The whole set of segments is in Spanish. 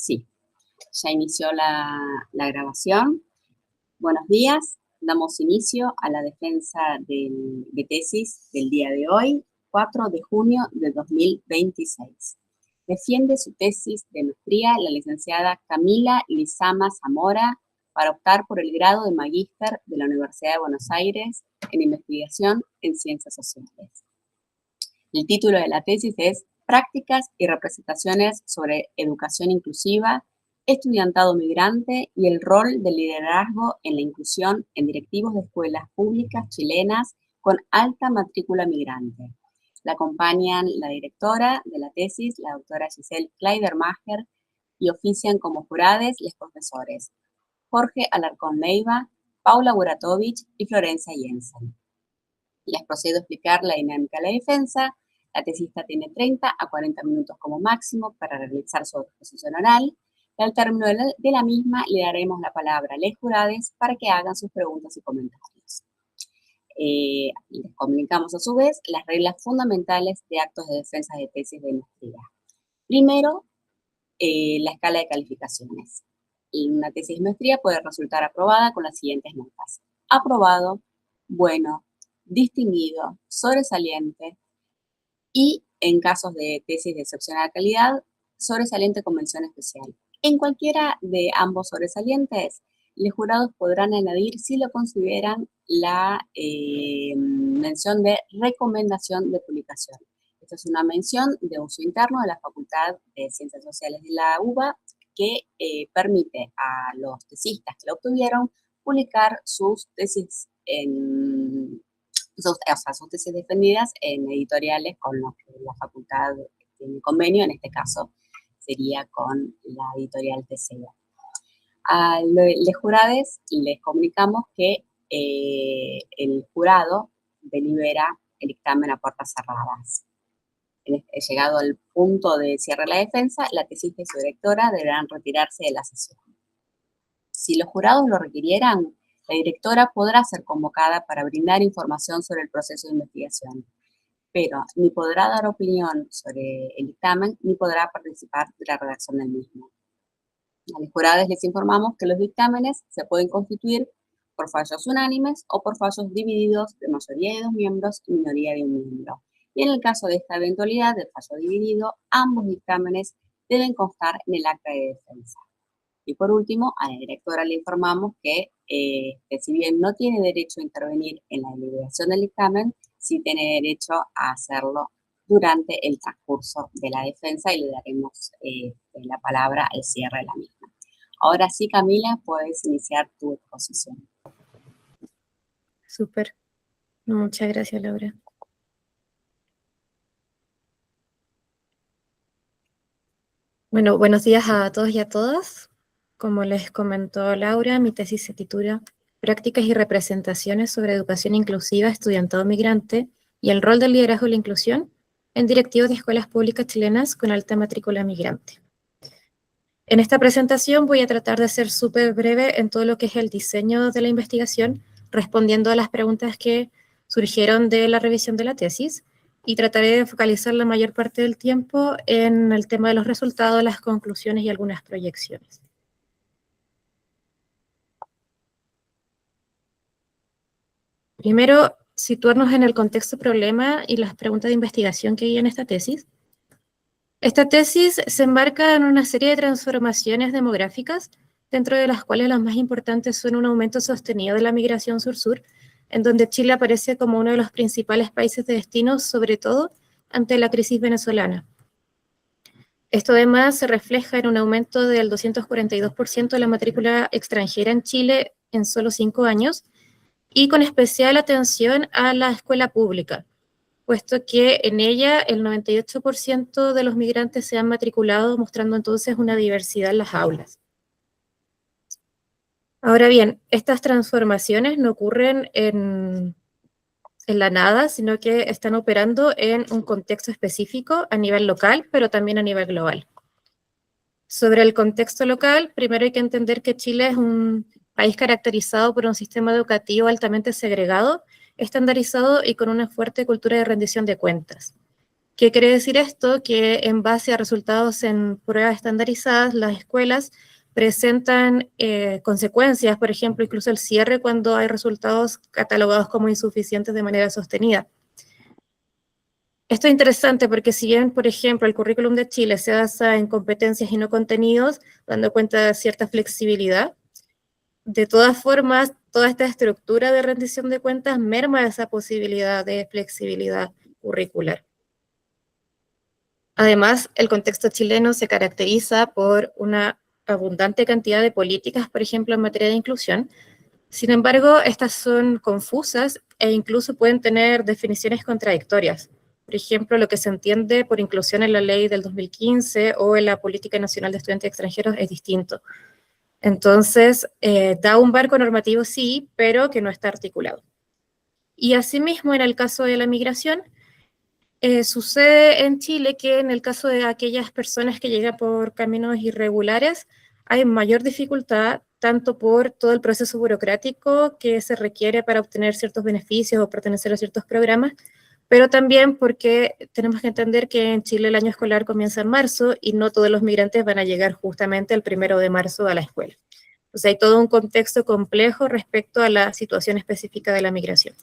Sí, ya inició la grabación. Buenos días, damos inicio a la defensa de tesis del día de hoy, 4 de junio de 2026. Defiende su tesis de maestría la licenciada Camila Lizama Zamora para optar por el grado de magíster de la Universidad de Buenos Aires en investigación en ciencias sociales. El título de la tesis es Prácticas y representaciones sobre educación inclusiva, estudiantado migrante y el rol del liderazgo en la inclusión en directivos de escuelas públicas chilenas con alta matrícula migrante. La acompañan la directora de la tesis, la doctora Giselle Kleidermacher, y ofician como jurades los profesores Jorge Alarcón Leiva, Paula Buratovich y Florencia Jensen. Les procedo a explicar la dinámica de la defensa. La tesista tiene 30 a 40 minutos como máximo para realizar su exposición oral. Y al término de la misma le daremos la palabra a los jurados para que hagan sus preguntas y comentarios. Les comunicamos a su vez las reglas fundamentales de actos de defensa de tesis de maestría. Primero, la escala de calificaciones. Una tesis de maestría puede resultar aprobada con las siguientes notas: aprobado, bueno, distinguido, sobresaliente y, en casos de tesis de excepcional calidad, sobresaliente con mención especial. En cualquiera de ambos sobresalientes, los jurados podrán añadir, si lo consideran, la mención de recomendación de publicación. Esta es una mención de uso interno de la Facultad de Ciencias Sociales de la UBA que permite a los tesistas que lo obtuvieron publicar sus tesis sus tesis defendidas en editoriales con los que la facultad tiene convenio, en este caso sería con la editorial TCA. A los jurados les comunicamos que el jurado delibera el dictamen a puertas cerradas. Llegado al punto de cierre de la defensa, la tesista y su directora deberán retirarse de la sesión. Si los jurados lo requirieran, la directora podrá ser convocada para brindar información sobre el proceso de investigación, pero ni podrá dar opinión sobre el dictamen, ni podrá participar de la redacción del mismo. A los jurados les informamos que los dictámenes se pueden constituir por fallos unánimes o por fallos divididos de mayoría de 2 miembros y minoría de 1 miembro. Y en el caso de esta eventualidad del fallo dividido, ambos dictámenes deben constar en el acta de defensa. Y por último, a la directora le informamos que si bien no tiene derecho a intervenir en la deliberación del dictamen, sí tiene derecho a hacerlo durante el transcurso de la defensa y le daremos la palabra al cierre de la misma. Ahora sí, Camila, puedes iniciar tu exposición. Súper. Muchas gracias, Laura. Bueno, buenos días a todos y a todas. Como les comentó Laura, mi tesis se titula Prácticas y representaciones sobre educación inclusiva, estudiantado migrante y el rol del liderazgo y la inclusión en directivos de escuelas públicas chilenas con alta matrícula migrante. En esta presentación voy a tratar de ser súper breve en todo lo que es el diseño de la investigación, respondiendo a las preguntas que surgieron de la revisión de la tesis, y trataré de focalizar la mayor parte del tiempo en el tema de los resultados, las conclusiones y algunas proyecciones. Primero, situarnos en el contexto problema y las preguntas de investigación que hay en esta tesis. Esta tesis se enmarca en una serie de transformaciones demográficas, dentro de las cuales las más importantes son un aumento sostenido de la migración sur-sur, en donde Chile aparece como uno de los principales países de destino, sobre todo ante la crisis venezolana. Esto además se refleja en un aumento del 242% de la matrícula extranjera en Chile en solo 5 años, y con especial atención a la escuela pública, puesto que en ella el 98% de los migrantes se han matriculado, mostrando entonces una diversidad en las aulas. Ahora bien, estas transformaciones no ocurren en la nada, sino que están operando en un contexto específico a nivel local, pero también a nivel global. Sobre el contexto local, primero hay que entender que Chile es un país caracterizado por un sistema educativo altamente segregado, estandarizado y con una fuerte cultura de rendición de cuentas. ¿Qué quiere decir esto? Que en base a resultados en pruebas estandarizadas, las escuelas presentan consecuencias, por ejemplo, incluso el cierre cuando hay resultados catalogados como insuficientes de manera sostenida. Esto es interesante porque si bien, por ejemplo, el currículum de Chile se basa en competencias y no contenidos, dando cuenta de cierta flexibilidad, de todas formas, toda esta estructura de rendición de cuentas merma esa posibilidad de flexibilidad curricular. Además, el contexto chileno se caracteriza por una abundante cantidad de políticas, por ejemplo, en materia de inclusión. Sin embargo, estas son confusas e incluso pueden tener definiciones contradictorias. Por ejemplo, lo que se entiende por inclusión en la ley del 2015 o en la Política Nacional de Estudiantes Extranjeros es distinto. Entonces, da un marco normativo, sí, pero que no está articulado. Y asimismo, en el caso de la migración, sucede en Chile que en el caso de aquellas personas que llegan por caminos irregulares, hay mayor dificultad, tanto por todo el proceso burocrático que se requiere para obtener ciertos beneficios o pertenecer a ciertos programas, pero también porque tenemos que entender que en Chile el año escolar comienza en marzo y no todos los migrantes van a llegar justamente el 1 de marzo a la escuela. O sea, hay todo un contexto complejo respecto a la situación específica de la migración.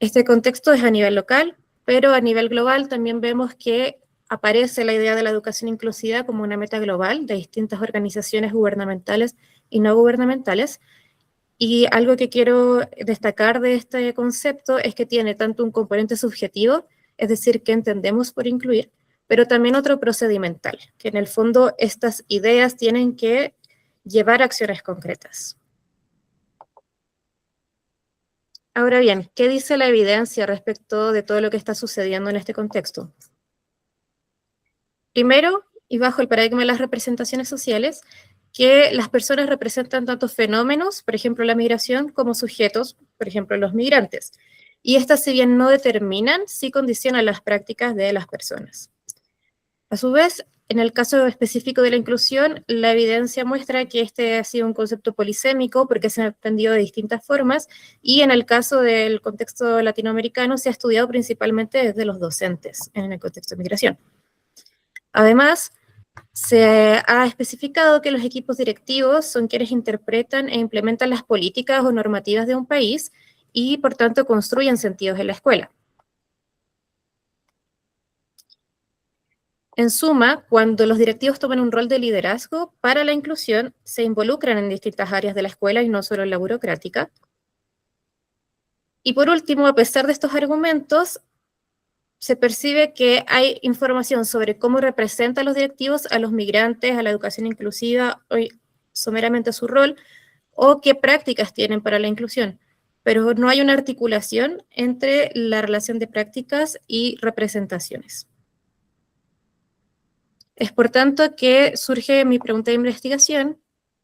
Este contexto es a nivel local, pero a nivel global también vemos que aparece la idea de la educación inclusiva como una meta global de distintas organizaciones gubernamentales y no gubernamentales. Y algo que quiero destacar de este concepto es que tiene tanto un componente subjetivo, es decir, que entendemos por incluir, pero también otro procedimental, que en el fondo estas ideas tienen que llevar a acciones concretas. Ahora bien, ¿qué dice la evidencia respecto de todo lo que está sucediendo en este contexto? Primero, y bajo el paradigma de las representaciones sociales, que las personas representan tanto fenómenos, por ejemplo la migración, como sujetos, por ejemplo los migrantes. Y estas, si bien no determinan, sí condicionan las prácticas de las personas. A su vez, en el caso específico de la inclusión, la evidencia muestra que este ha sido un concepto polisémico porque se ha entendido de distintas formas y en el caso del contexto latinoamericano se ha estudiado principalmente desde los docentes en el contexto de migración. Además, se ha especificado que los equipos directivos son quienes interpretan e implementan las políticas o normativas de un país y, por tanto, construyen sentidos en la escuela. En suma, cuando los directivos toman un rol de liderazgo para la inclusión, se involucran en distintas áreas de la escuela y no solo en la burocrática. Y por último, a pesar de estos argumentos, se percibe que hay información sobre cómo representan los directivos a los migrantes, a la educación inclusiva, o someramente su rol, o qué prácticas tienen para la inclusión. Pero no hay una articulación entre la relación de prácticas y representaciones. Es por tanto que surge mi pregunta de investigación,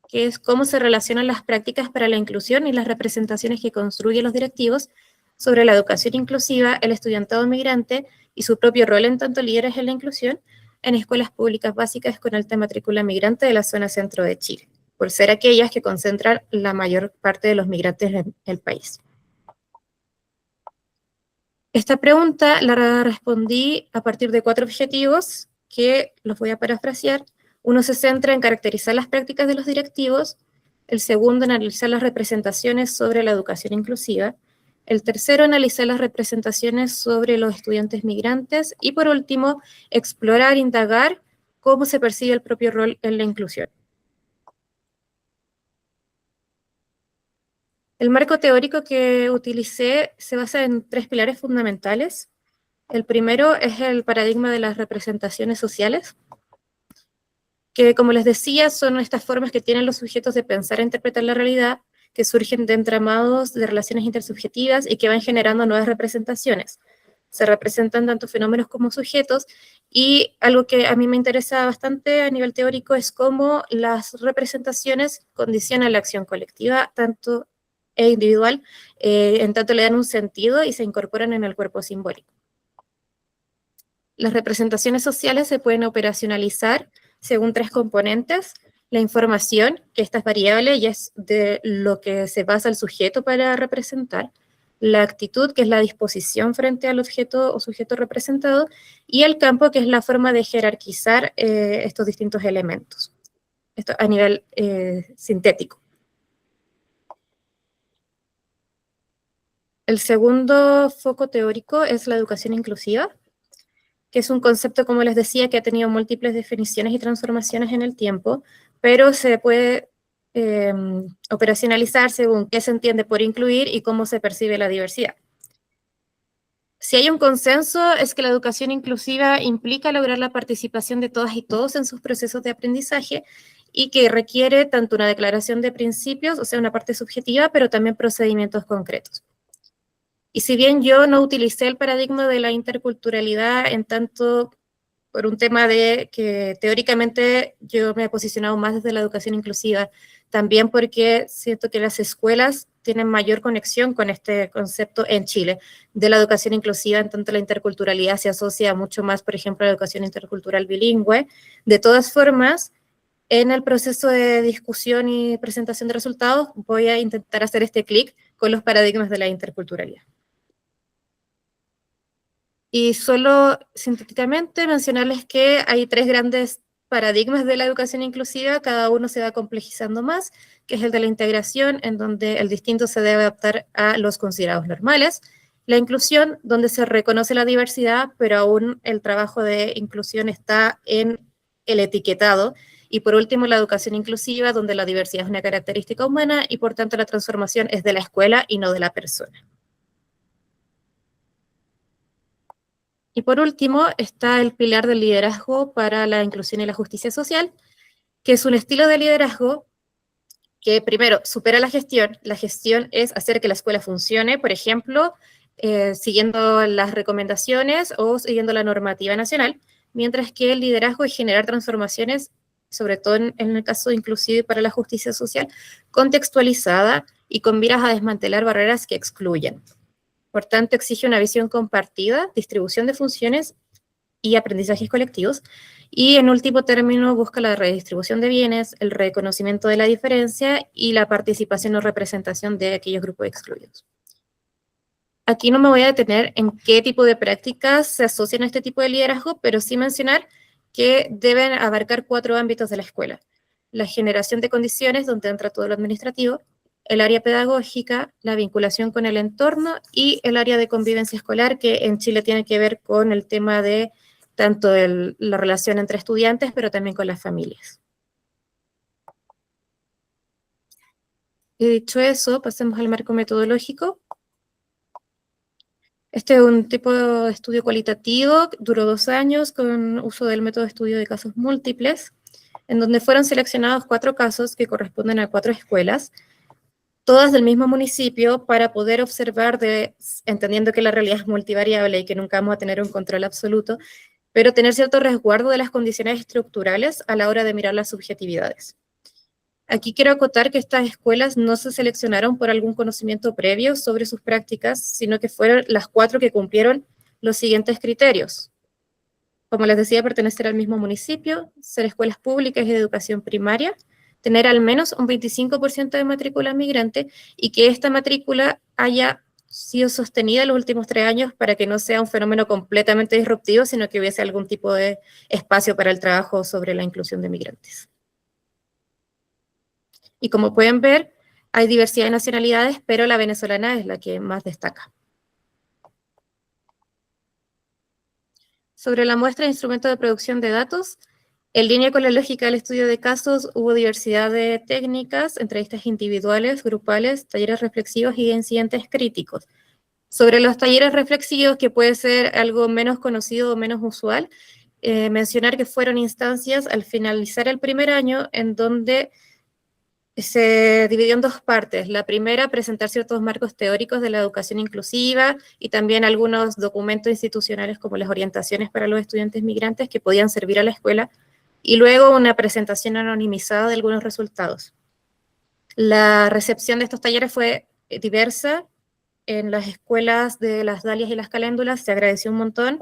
que es cómo se relacionan las prácticas para la inclusión y las representaciones que construyen los directivos sobre la educación inclusiva, el estudiantado migrante y su propio rol en tanto líderes en la inclusión en escuelas públicas básicas con alta matrícula migrante de la zona centro de Chile, por ser aquellas que concentran la mayor parte de los migrantes en el país. Esta pregunta la respondí a partir de 4 objetivos que los voy a parafrasear. Uno se centra en caracterizar las prácticas de los directivos, el segundo en analizar las representaciones sobre la educación inclusiva, el tercero analizar las representaciones sobre los estudiantes migrantes y por último explorar, indagar cómo se percibe el propio rol en la inclusión. El marco teórico que utilicé se basa en 3 pilares fundamentales. El primero es el paradigma de las representaciones sociales, que como les decía, son estas formas que tienen los sujetos de pensar e interpretar la realidad, que surgen de entramados de relaciones intersubjetivas y que van generando nuevas representaciones. Se representan tanto fenómenos como sujetos, y algo que a mí me interesa bastante a nivel teórico es cómo las representaciones condicionan la acción colectiva, tanto e individual, en tanto le dan un sentido y se incorporan en el cuerpo simbólico. Las representaciones sociales se pueden operacionalizar según 3 componentes. La información, que esta es variable y es de lo que se basa el sujeto para representar. la actitud, que es la disposición frente al objeto o sujeto representado, y el campo, que es la forma de jerarquizar estos distintos elementos, esto a nivel sintético. El segundo foco teórico es la educación inclusiva, que es un concepto, como les decía, que ha tenido múltiples definiciones y transformaciones en el tiempo, pero se puede operacionalizar según qué se entiende por incluir y cómo se percibe la diversidad. Si hay un consenso, es que la educación inclusiva implica lograr la participación de todas y todos en sus procesos de aprendizaje y que requiere tanto una declaración de principios, o sea, una parte subjetiva, pero también procedimientos concretos. Y si bien yo no utilicé el paradigma de la interculturalidad en tanto por un tema de que teóricamente yo me he posicionado más desde la educación inclusiva, también porque siento que las escuelas tienen mayor conexión con este concepto en Chile de la educación inclusiva, en tanto la interculturalidad se asocia mucho más, por ejemplo, a la educación intercultural bilingüe. De todas formas, en el proceso de discusión y presentación de resultados, voy a intentar hacer este clic con los paradigmas de la interculturalidad. Y solo sintéticamente mencionarles que hay 3 grandes paradigmas de la educación inclusiva, cada uno se va complejizando más, que es el de la integración, en donde el distinto se debe adaptar a los considerados normales, la inclusión, donde se reconoce la diversidad, pero aún el trabajo de inclusión está en el etiquetado, y por último la educación inclusiva, donde la diversidad es una característica humana y por tanto la transformación es de la escuela y no de la persona. Y por último está el pilar del liderazgo para la inclusión y la justicia social, que es un estilo de liderazgo que primero supera la gestión. La gestión es hacer que la escuela funcione, por ejemplo, siguiendo las recomendaciones o siguiendo la normativa nacional, mientras que el liderazgo es generar transformaciones, sobre todo en el caso inclusive para la justicia social, contextualizada y con miras a desmantelar barreras que excluyen. Por tanto, exige una visión compartida, distribución de funciones y aprendizajes colectivos. Y en último término, busca la redistribución de bienes, el reconocimiento de la diferencia y la participación o representación de aquellos grupos excluidos. Aquí no me voy a detener en qué tipo de prácticas se asocian a este tipo de liderazgo, pero sí mencionar que deben abarcar 4 ámbitos de la escuela. La generación de condiciones, donde entra todo lo administrativo, el área pedagógica, la vinculación con el entorno y el área de convivencia escolar, que en Chile tiene que ver con el tema de tanto la relación entre estudiantes, pero también con las familias. Y dicho eso, pasemos al marco metodológico. Este es un tipo de estudio cualitativo, duró 2 años con uso del método de estudio de casos múltiples, en donde fueron seleccionados 4 casos que corresponden a 4 escuelas, todas del mismo municipio, para poder observar, entendiendo que la realidad es multivariable y que nunca vamos a tener un control absoluto, pero tener cierto resguardo de las condiciones estructurales a la hora de mirar las subjetividades. Aquí quiero acotar que estas escuelas no se seleccionaron por algún conocimiento previo sobre sus prácticas, sino que fueron las 4 que cumplieron los siguientes criterios. Como les decía, pertenecer al mismo municipio, ser escuelas públicas y de educación primaria, tener al menos un 25% de matrícula migrante y que esta matrícula haya sido sostenida en los últimos 3 años para que no sea un fenómeno completamente disruptivo, sino que hubiese algún tipo de espacio para el trabajo sobre la inclusión de migrantes. Y como pueden ver, hay diversidad de nacionalidades, pero la venezolana es la que más destaca. Sobre la muestra de instrumentos de producción de datos, en línea con la lógica del estudio de casos, hubo diversidad de técnicas, entrevistas individuales, grupales, talleres reflexivos y incidentes críticos. Sobre los talleres reflexivos, que puede ser algo menos conocido o menos usual, mencionar que fueron instancias al finalizar el primer año en donde se dividió en 2 partes. La primera, presentar ciertos marcos teóricos de la educación inclusiva y también algunos documentos institucionales como las orientaciones para los estudiantes migrantes que podían servir a la escuela, y luego una presentación anonimizada de algunos resultados. La recepción de estos talleres fue diversa. En las escuelas de las Dalias y las Caléndulas se agradeció un montón.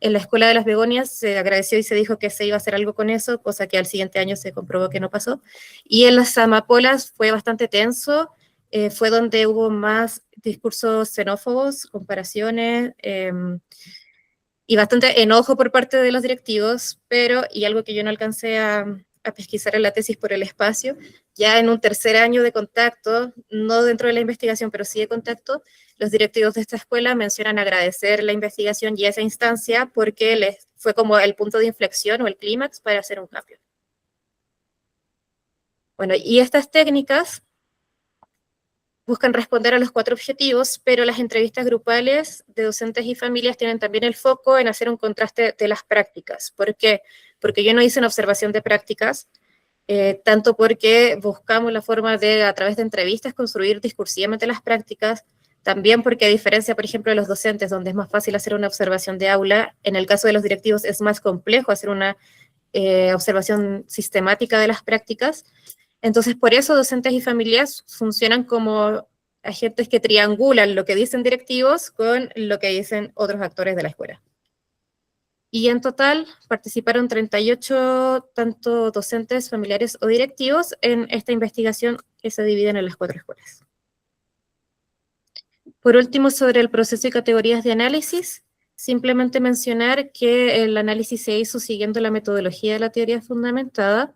En la escuela de las Begonias se agradeció y se dijo que se iba a hacer algo con eso, cosa que al siguiente año se comprobó que no pasó. Y en las Amapolas fue bastante tenso, fue donde hubo más discursos xenófobos, comparaciones, y bastante enojo por parte de los directivos, pero, y algo que yo no alcancé a pesquisar en la tesis por el espacio, ya en un tercer año de contacto, no dentro de la investigación, pero sí de contacto, los directivos de esta escuela mencionan agradecer la investigación y esa instancia porque les fue como el punto de inflexión o el clímax para hacer un cambio. Bueno, y estas técnicas buscan responder a los 4 objetivos, pero las entrevistas grupales de docentes y familias tienen también el foco en hacer un contraste de las prácticas. ¿Por qué? Porque yo no hice una observación de prácticas, tanto porque buscamos la forma de, a través de entrevistas, construir discursivamente las prácticas, también porque a diferencia, por ejemplo, de los docentes, donde es más fácil hacer una observación de aula, en el caso de los directivos es más complejo hacer una observación sistemática de las prácticas. Entonces, por eso docentes y familias funcionan como agentes que triangulan lo que dicen directivos con lo que dicen otros actores de la escuela. Y en total participaron 38 tanto docentes, familiares o directivos en esta investigación que se divide en las 4 escuelas. Por último, sobre el proceso y categorías de análisis, simplemente mencionar que el análisis se hizo siguiendo la metodología de la teoría fundamentada,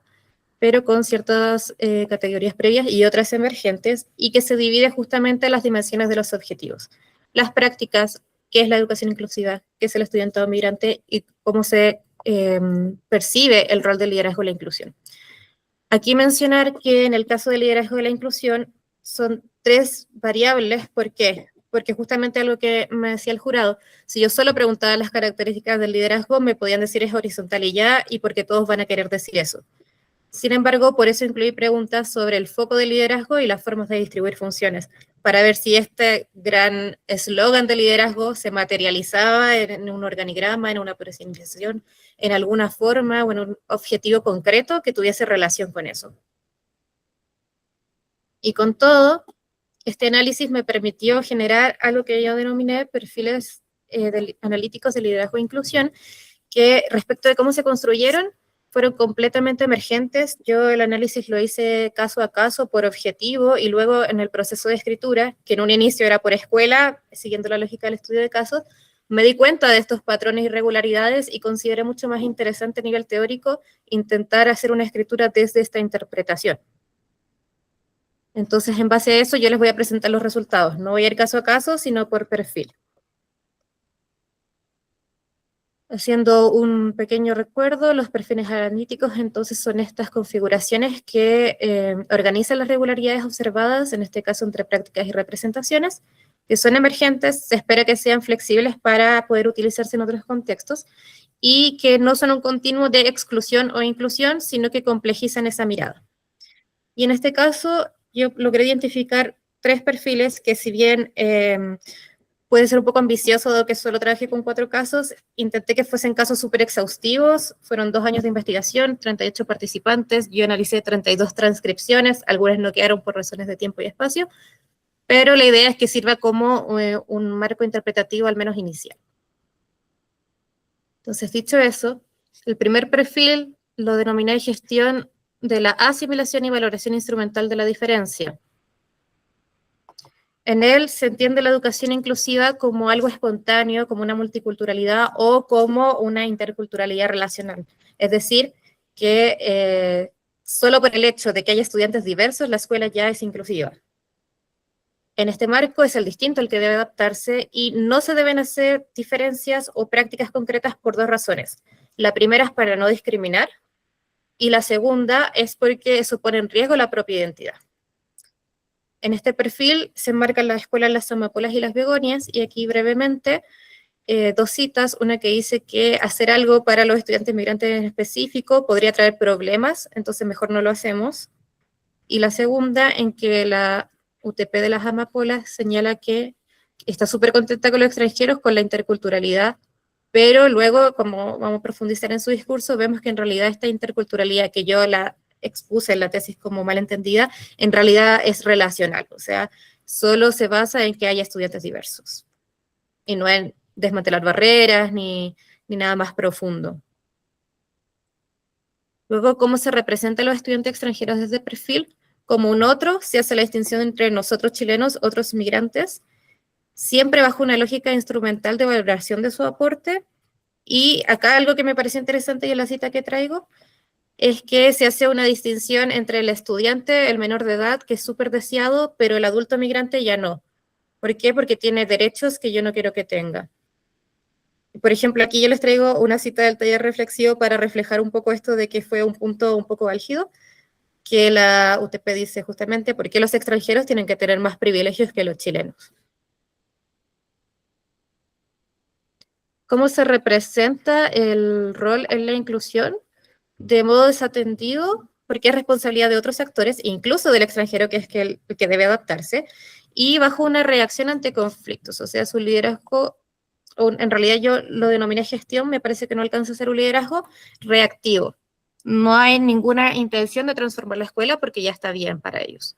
pero con ciertas categorías previas y otras emergentes, y que se divide justamente en las dimensiones de los objetivos. Las prácticas, qué es la educación inclusiva, qué es el estudiantado migrante y cómo se percibe el rol del liderazgo y la inclusión. Aquí mencionar que en el caso del liderazgo y la inclusión son 3 variables. ¿Por qué? Porque justamente algo que me decía el jurado, si yo solo preguntaba las características del liderazgo, me podían decir es horizontal y ya, y porque todos van a querer decir eso. Sin embargo, por eso incluí preguntas sobre el foco del liderazgo y las formas de distribuir funciones, para ver si este gran eslogan de liderazgo se materializaba en un organigrama, en una presentación, en alguna forma o en un objetivo concreto que tuviese relación con eso. Y con todo, este análisis me permitió generar algo que yo denominé perfiles analíticos de liderazgo e inclusión, que respecto de cómo se construyeron, fueron completamente emergentes. Yo el análisis lo hice caso a caso, por objetivo, y luego en el proceso de escritura, que en un inicio era por escuela, siguiendo la lógica del estudio de casos, me di cuenta de estos patrones y irregularidades y consideré mucho más interesante a nivel teórico intentar hacer una escritura desde esta interpretación. Entonces, en base a eso, yo les voy a presentar los resultados. No voy a ir caso a caso, sino por perfil. Haciendo un pequeño recuerdo, los perfiles analíticos entonces son estas configuraciones que organizan las regularidades observadas, en este caso entre prácticas y representaciones, que son emergentes, se espera que sean flexibles para poder utilizarse en otros contextos, y que no son un continuo de exclusión o inclusión, sino que complejizan esa mirada. Y en este caso, yo logré identificar 3 perfiles que, si bien puede ser un poco ambicioso, dado que solo trabajé con 4 casos, intenté que fuesen casos súper exhaustivos. Fueron 2 años de investigación, 38 participantes, yo analicé 32 transcripciones, algunas no quedaron por razones de tiempo y espacio, pero la idea es que sirva como un marco interpretativo al menos inicial. Entonces, dicho eso, el primer perfil lo denominé gestión de la asimilación y valoración instrumental de la diferencia. En él se entiende la educación inclusiva como algo espontáneo, como una multiculturalidad o como una interculturalidad relacional. Es decir, que solo por el hecho de que haya estudiantes diversos, la escuela ya es inclusiva. En este marco es el distinto el que debe adaptarse y no se deben hacer diferencias o prácticas concretas por 2 razones. La primera es para no discriminar y la segunda es porque eso pone en riesgo la propia identidad. En este perfil se enmarcan las escuelas Las Amapolas y Las Begonias, y aquí brevemente 2 citas, una que dice que hacer algo para los estudiantes migrantes en específico podría traer problemas, entonces mejor no lo hacemos. Y la segunda, en que la UTP de Las Amapolas señala que está súper contenta con los extranjeros, con la interculturalidad, pero luego, como vamos a profundizar en su discurso, vemos que en realidad esta interculturalidad, que yo la expuse en la tesis como malentendida, en realidad es relacional, o sea, solo se basa en que haya estudiantes diversos, y no en desmantelar barreras ni nada más profundo. Luego, ¿cómo se representan los estudiantes extranjeros desde perfil? como un otro, se hace la distinción entre nosotros chilenos, otros migrantes, siempre bajo una lógica instrumental de valoración de su aporte. Y acá algo que me pareció interesante y en la cita que traigo, es que se hace una distinción entre el estudiante, el menor de edad, que es súper deseado, pero el adulto migrante ya no. ¿Por qué? Porque tiene derechos que yo no quiero que tenga. Por ejemplo, aquí yo les traigo una cita del taller reflexivo para reflejar un poco esto de que fue un punto un poco álgido, que la UTP dice justamente por qué los extranjeros tienen que tener más privilegios que los chilenos. ¿Cómo se representa el rol en la inclusión? De modo desatendido, porque es responsabilidad de otros actores, incluso del extranjero, que es el que debe adaptarse, y bajo una reacción ante conflictos, o sea, su liderazgo, en realidad yo lo denominé gestión, me parece que no alcanza a ser un liderazgo reactivo. No hay ninguna intención de transformar la escuela porque ya está bien para ellos.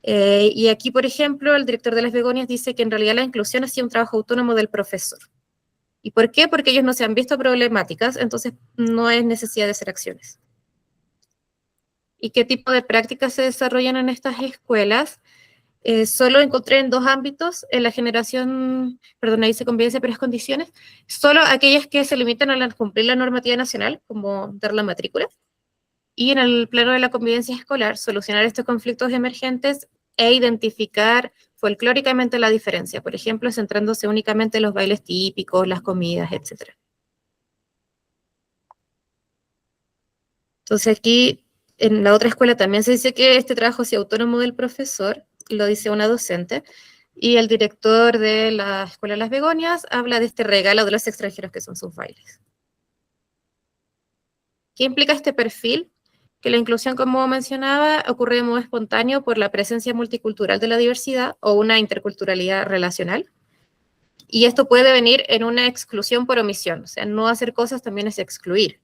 Y aquí, por ejemplo, el director de las Begonias dice que en realidad la inclusión ha sido un trabajo autónomo del profesor. ¿Y por qué? Porque ellos no se han visto problemáticas, entonces no hay necesidad de hacer acciones. ¿Y qué tipo de prácticas se desarrollan en estas escuelas? Solo encontré en dos ámbitos, en la generación, perdón, ahí dice convivencia, pero es condiciones, solo aquellas que se limitan a cumplir la normativa nacional, como dar la matrícula, y en el plano de la convivencia escolar, solucionar estos conflictos emergentes e identificar folclóricamente la diferencia, por ejemplo, centrándose únicamente en los bailes típicos, las comidas, etc. Entonces aquí, en la otra escuela también se dice que este trabajo es autónomo del profesor, lo dice una docente, y el director de la Escuela Las Begonias habla de este regalo de los extranjeros que son sus bailes. ¿Qué implica este perfil? Que la inclusión, como mencionaba, ocurre de modo espontáneo por la presencia multicultural de la diversidad o una interculturalidad relacional. Y esto puede venir en una exclusión por omisión, o sea, no hacer cosas también es excluir.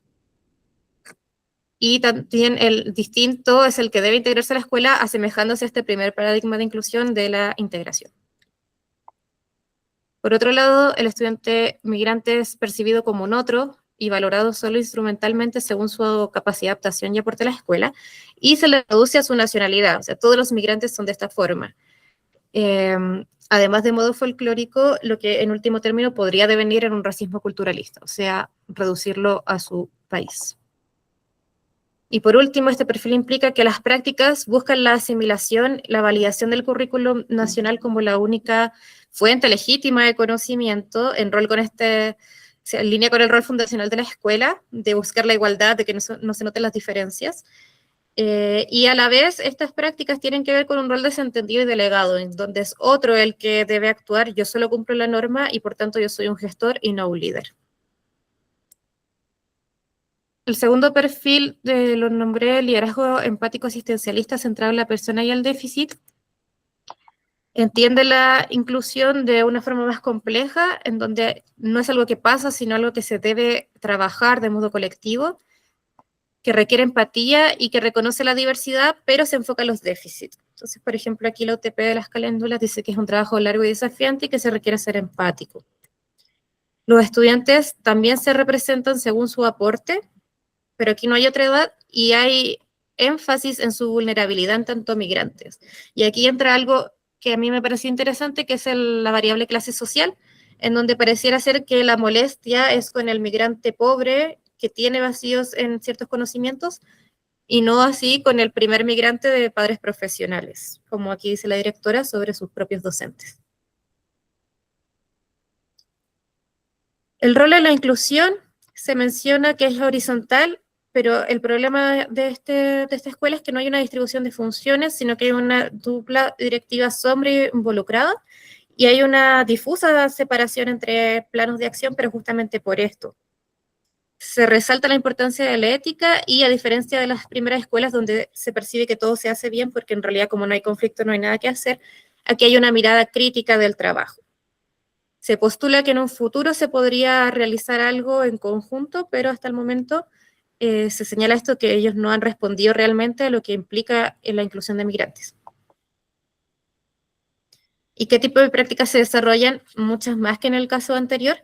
Y también el distinto es el que debe integrarse a la escuela asemejándose a este primer paradigma de inclusión de la integración. Por otro lado, el estudiante migrante es percibido como un otro y valorado solo instrumentalmente según su capacidad de adaptación y aporte a la escuela, y se le reduce a su nacionalidad, o sea, todos los migrantes son de esta forma. Además de modo folclórico, lo que en último término podría devenir en un racismo culturalista, o sea, reducirlo a su país. Y por último, este perfil implica que las prácticas buscan la asimilación, la validación del currículum nacional como la única fuente legítima de conocimiento, en línea con el rol fundacional de la escuela, de buscar la igualdad, de que no se noten las diferencias. Y a la vez, estas prácticas tienen que ver con un rol desentendido y delegado, en donde es otro el que debe actuar, yo solo cumplo la norma y por tanto yo soy un gestor y no un líder. El segundo perfil lo nombré liderazgo empático asistencialista centrado en la persona y el déficit. Entiende la inclusión de una forma más compleja, en donde no es algo que pasa, sino algo que se debe trabajar de modo colectivo, que requiere empatía y que reconoce la diversidad, pero se enfoca en los déficits. Entonces, por ejemplo, aquí la UTP de las caléndulas dice que es un trabajo largo y desafiante y que se requiere ser empático. Los estudiantes también se representan según su aporte, pero aquí no hay otra edad y hay énfasis en su vulnerabilidad en tanto migrantes. Y aquí entra algo que a mí me pareció interesante, que es la variable clase social, en donde pareciera ser que la molestia es con el migrante pobre que tiene vacíos en ciertos conocimientos, y no así con el primer migrante de padres profesionales, como aquí dice la directora sobre sus propios docentes. El rol de la inclusión se menciona que es horizontal, pero el problema de esta escuela es que no hay una distribución de funciones, sino que hay una dupla directiva sombra involucrada, y hay una difusa separación entre planos de acción, pero justamente por esto. Se resalta la importancia de la ética y a diferencia de las primeras escuelas donde se percibe que todo se hace bien, porque en realidad como no hay conflicto no hay nada que hacer, aquí hay una mirada crítica del trabajo. Se postula que en un futuro se podría realizar algo en conjunto, pero hasta el momento se señala esto, que ellos no han respondido realmente a lo que implica la inclusión de migrantes. ¿Y qué tipo de prácticas se desarrollan? Muchas más que en el caso anterior,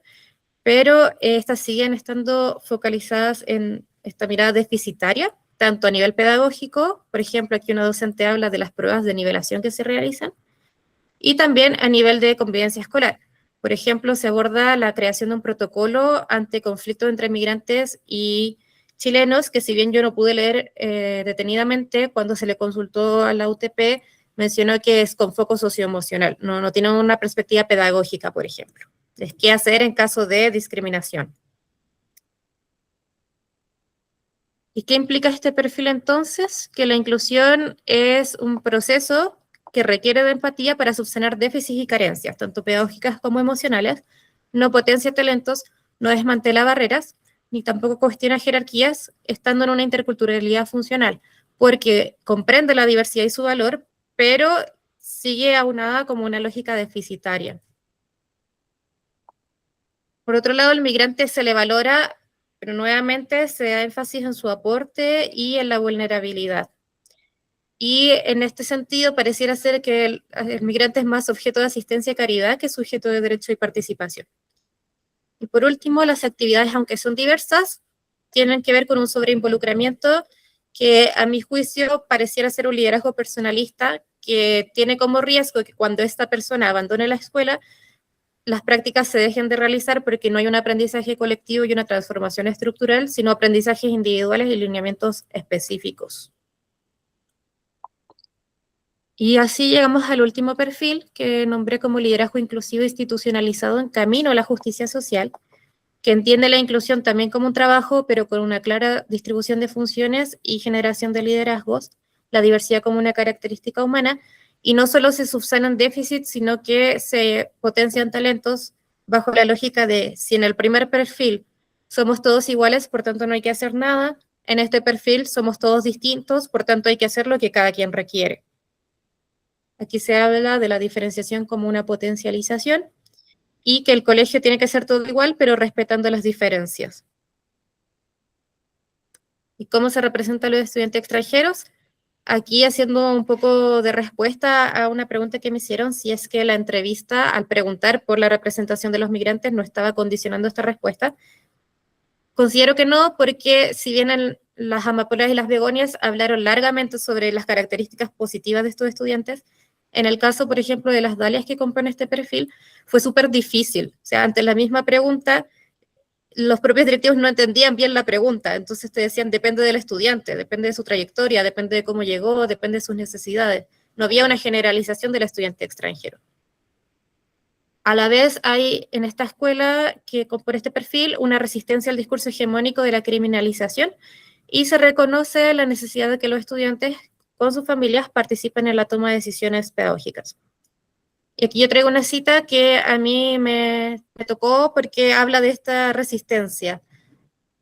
pero estas siguen estando focalizadas en esta mirada deficitaria, tanto a nivel pedagógico, por ejemplo, aquí una docente habla de las pruebas de nivelación que se realizan, y también a nivel de convivencia escolar. Por ejemplo, se aborda la creación de un protocolo ante conflictos entre migrantes y chilenos, que si bien yo no pude leer detenidamente, cuando se le consultó a la UTP, mencionó que es con foco socioemocional, no tiene una perspectiva pedagógica, por ejemplo. Es qué hacer en caso de discriminación. ¿Y qué implica este perfil entonces? Que la inclusión es un proceso que requiere de empatía para subsanar déficits y carencias, tanto pedagógicas como emocionales, no potencia talentos, no desmantela barreras, ni tampoco cuestiona jerarquías, estando en una interculturalidad funcional, porque comprende la diversidad y su valor, pero sigue aunada como una lógica deficitaria. Por otro lado, el migrante se le valora, pero nuevamente se da énfasis en su aporte y en la vulnerabilidad. Y en este sentido, pareciera ser que el migrante es más objeto de asistencia y caridad que sujeto de derecho y participación. Y por último, las actividades, aunque son diversas, tienen que ver con un sobreinvolucramiento que, a mi juicio, pareciera ser un liderazgo personalista que tiene como riesgo que cuando esta persona abandone la escuela, las prácticas se dejen de realizar porque no hay un aprendizaje colectivo y una transformación estructural, sino aprendizajes individuales y lineamientos específicos. Y así llegamos al último perfil, que nombré como liderazgo inclusivo institucionalizado en camino a la justicia social, que entiende la inclusión también como un trabajo, pero con una clara distribución de funciones y generación de liderazgos, la diversidad como una característica humana, y no solo se subsanan déficits, sino que se potencian talentos bajo la lógica de si en el primer perfil somos todos iguales, por tanto no hay que hacer nada, en este perfil somos todos distintos, por tanto hay que hacer lo que cada quien requiere. Aquí se habla de la diferenciación como una potencialización y que el colegio tiene que ser todo igual, pero respetando las diferencias. ¿Y cómo se representan los estudiantes extranjeros? Aquí haciendo un poco de respuesta a una pregunta que me hicieron, si es que la entrevista, al preguntar por la representación de los migrantes, no estaba condicionando esta respuesta. Considero que no, porque si bien las amapolas y las begonias hablaron largamente sobre las características positivas de estos estudiantes, en el caso, por ejemplo, de las dalias que componen este perfil, fue súper difícil. O sea, ante la misma pregunta, los propios directivos no entendían bien la pregunta, entonces te decían, depende del estudiante, depende de su trayectoria, depende de cómo llegó, depende de sus necesidades. No había una generalización del estudiante extranjero. A la vez hay en esta escuela, que por este perfil, una resistencia al discurso hegemónico de la criminalización y se reconoce la necesidad de que los estudiantes con sus familias participen en la toma de decisiones pedagógicas. Y aquí yo traigo una cita que a mí me tocó porque habla de esta resistencia.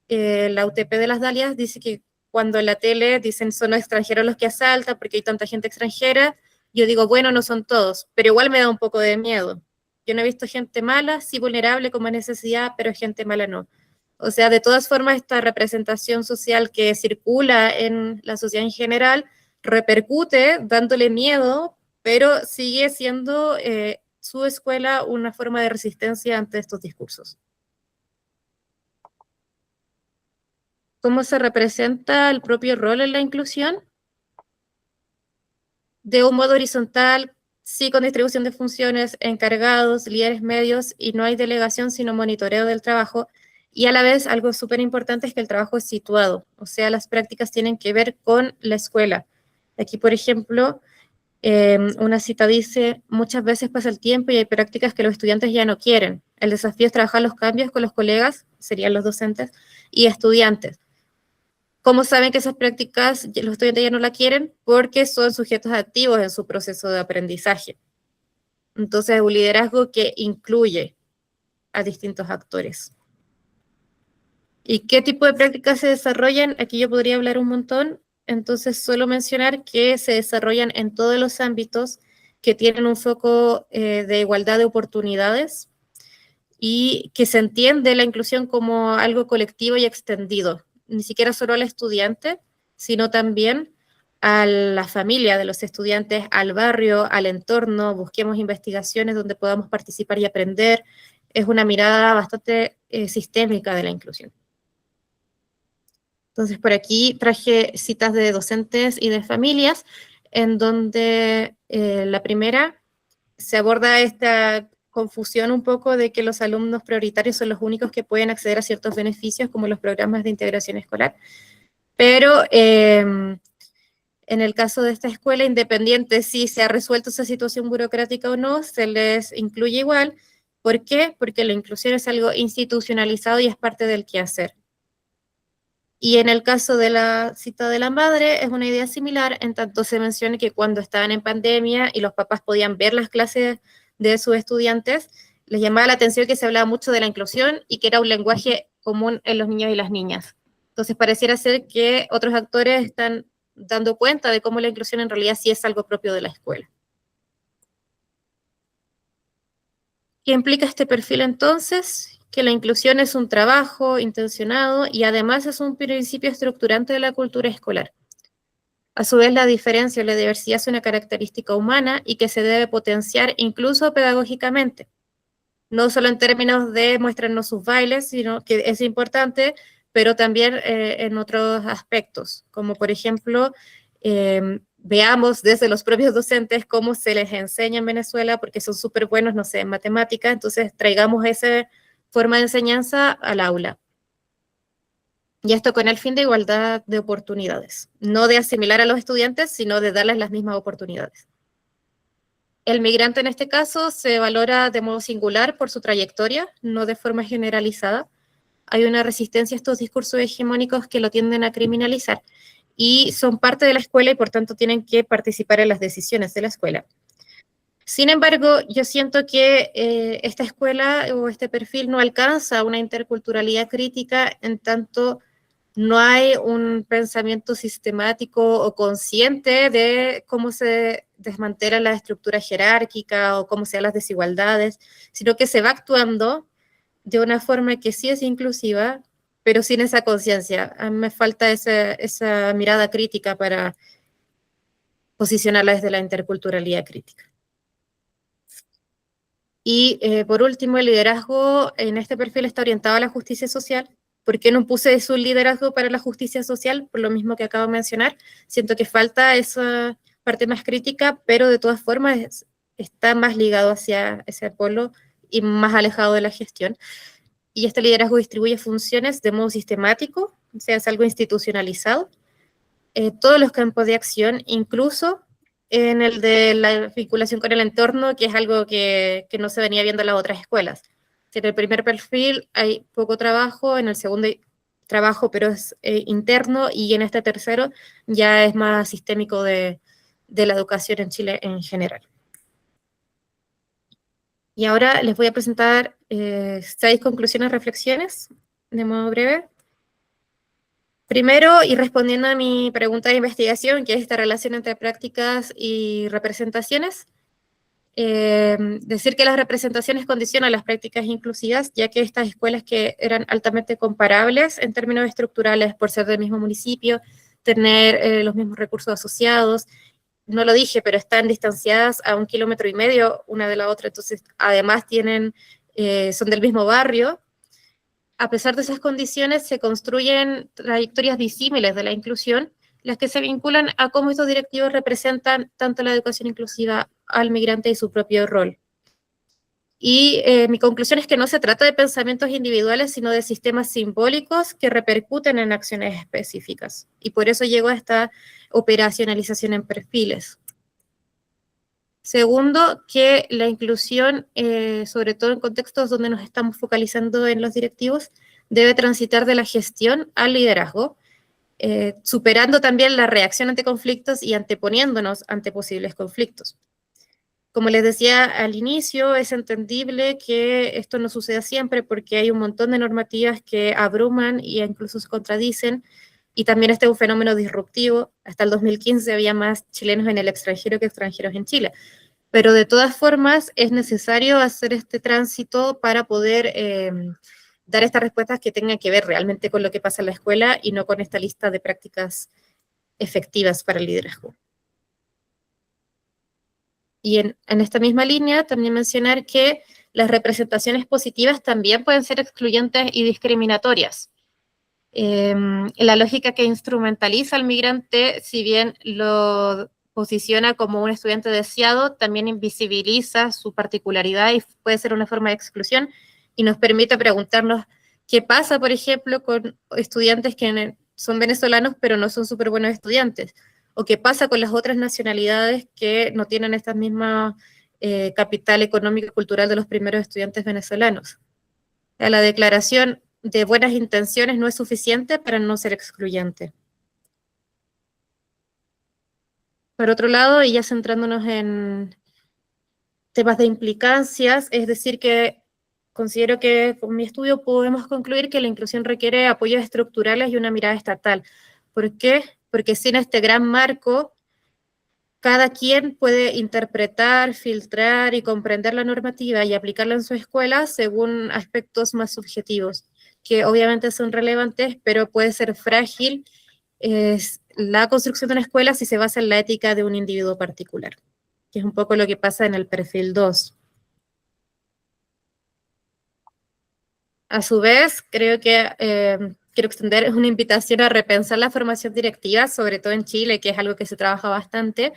La UTP de las Dalias dice que cuando en la tele dicen son los extranjeros los que asaltan porque hay tanta gente extranjera, yo digo, bueno, no son todos, pero igual me da un poco de miedo. Yo no he visto gente mala, sí vulnerable como necesidad, pero gente mala no. O sea, de todas formas, esta representación social que circula en la sociedad en general repercute dándole miedo, pero sigue siendo su escuela una forma de resistencia ante estos discursos. ¿Cómo se representa el propio rol en la inclusión? De un modo horizontal, sí con distribución de funciones, encargados, líderes medios, y no hay delegación sino monitoreo del trabajo, y a la vez algo súper importante es que el trabajo es situado, o sea, las prácticas tienen que ver con la escuela. Aquí, por ejemplo, una cita dice, muchas veces pasa el tiempo y hay prácticas que los estudiantes ya no quieren. El desafío es trabajar los cambios con los colegas, serían los docentes, y estudiantes. ¿Cómo saben que esas prácticas los estudiantes ya no la quieren? Porque son sujetos activos en su proceso de aprendizaje. Entonces, es un liderazgo que incluye a distintos actores. ¿Y qué tipo de prácticas se desarrollan? Aquí yo podría hablar un montón, entonces solo mencionar que se desarrollan en todos los ámbitos que tienen un foco de igualdad de oportunidades y que se entiende la inclusión como algo colectivo y extendido, ni siquiera solo al estudiante, sino también a la familia de los estudiantes, al barrio, al entorno. Busquemos investigaciones donde podamos participar y aprender. Es una mirada bastante sistémica de la inclusión. Entonces, por aquí traje citas de docentes y de familias, en donde la primera se aborda esta confusión un poco de que los alumnos prioritarios son los únicos que pueden acceder a ciertos beneficios, como los programas de integración escolar. Pero en el caso de esta escuela, independiente si se ha resuelto esa situación burocrática o no, se les incluye igual. ¿Por qué? Porque la inclusión es algo institucionalizado y es parte del quehacer. Y en el caso de la cita de la madre, es una idea similar, en tanto se menciona que cuando estaban en pandemia y los papás podían ver las clases de sus estudiantes, les llamaba la atención que se hablaba mucho de la inclusión y que era un lenguaje común en los niños y las niñas. Entonces pareciera ser que otros actores están dando cuenta de cómo la inclusión en realidad sí es algo propio de la escuela. ¿Qué implica este perfil entonces? Que la inclusión es un trabajo intencionado y además es un principio estructurante de la cultura escolar. A su vez, la diferencia o la diversidad es una característica humana y que se debe potenciar incluso pedagógicamente. No solo en términos de muéstranos sus bailes, sino que es importante, pero también en otros aspectos, como por ejemplo, veamos desde los propios docentes cómo se les enseña en Venezuela, porque son súper buenos, no sé, en matemáticas, entonces traigamos esa forma de enseñanza al aula. Y esto con el fin de igualdad de oportunidades, no de asimilar a los estudiantes, sino de darles las mismas oportunidades. El migrante en este caso se valora de modo singular por su trayectoria, no de forma generalizada. Hay una resistencia a estos discursos hegemónicos que lo tienden a criminalizar y son parte de la escuela y por tanto tienen que participar en las decisiones de la escuela. Sin embargo, yo siento que esta escuela o este perfil no alcanza una interculturalidad crítica en tanto no hay un pensamiento sistemático o consciente de cómo se desmantela la estructura jerárquica o cómo se dan las desigualdades, sino que se va actuando de una forma que sí es inclusiva, pero sin esa conciencia. A mí me falta esa mirada crítica para posicionarla desde la interculturalidad crítica. Y por último, el liderazgo en este perfil está orientado a la justicia social. ¿Por qué no puse su liderazgo para la justicia social? Por lo mismo que acabo de mencionar. Siento que falta esa parte más crítica, pero de todas formas está más ligado hacia ese polo y más alejado de la gestión. Y este liderazgo distribuye funciones de modo sistemático, o sea, es algo institucionalizado. Todos los campos de acción, incluso en el de la vinculación con el entorno, que es algo que no se venía viendo en las otras escuelas. En el primer perfil hay poco trabajo, en el segundo hay trabajo, pero es interno, y en este tercero ya es más sistémico de la educación en Chile en general. Y ahora les voy a presentar 6 conclusiones, reflexiones, de modo breve. Primero, y respondiendo a mi pregunta de investigación, que es esta relación entre prácticas y representaciones, decir que las representaciones condicionan las prácticas inclusivas, ya que estas escuelas que eran altamente comparables en términos estructurales por ser del mismo municipio, tener los mismos recursos asociados, no lo dije, pero están distanciadas a 1,5 kilómetros una de la otra, entonces además son del mismo barrio. A pesar de esas condiciones, se construyen trayectorias disímiles de la inclusión, las que se vinculan a cómo estos directivos representan tanto la educación inclusiva al migrante y su propio rol. Y mi conclusión es que no se trata de pensamientos individuales, sino de sistemas simbólicos que repercuten en acciones específicas. Y por eso llego a esta operacionalización en perfiles. Segundo, que la inclusión, sobre todo en contextos donde nos estamos focalizando en los directivos, debe transitar de la gestión al liderazgo, superando también la reacción ante conflictos y anteponiéndonos ante posibles conflictos. Como les decía al inicio, es entendible que esto no suceda siempre porque hay un montón de normativas que abruman e incluso se contradicen, y también este es un fenómeno disruptivo. Hasta el 2015 había más chilenos en el extranjero que extranjeros en Chile. Pero de todas formas es necesario hacer este tránsito para poder dar estas respuestas que tengan que ver realmente con lo que pasa en la escuela y no con esta lista de prácticas efectivas para el liderazgo. Y en esta misma línea también mencionar que las representaciones positivas también pueden ser excluyentes y discriminatorias. La lógica que instrumentaliza al migrante, si bien lo posiciona como un estudiante deseado, también invisibiliza su particularidad y puede ser una forma de exclusión, y nos permite preguntarnos qué pasa, por ejemplo, con estudiantes que son venezolanos pero no son súper buenos estudiantes, o qué pasa con las otras nacionalidades que no tienen esta misma capital económico y cultural de los primeros estudiantes venezolanos. La declaración de buenas intenciones no es suficiente para no ser excluyente. Por otro lado, y ya centrándonos en temas de implicancias, es decir, que considero que con mi estudio podemos concluir que la inclusión requiere apoyos estructurales y una mirada estatal. ¿Por qué? Porque sin este gran marco, cada quien puede interpretar, filtrar y comprender la normativa y aplicarla en su escuela según aspectos más subjetivos, que obviamente son relevantes, pero puede ser frágil la construcción de una escuela si se basa en la ética de un individuo particular, que es un poco lo que pasa en el perfil 2. A su vez, creo que quiero extender una invitación a repensar la formación directiva, sobre todo en Chile, que es algo que se trabaja bastante,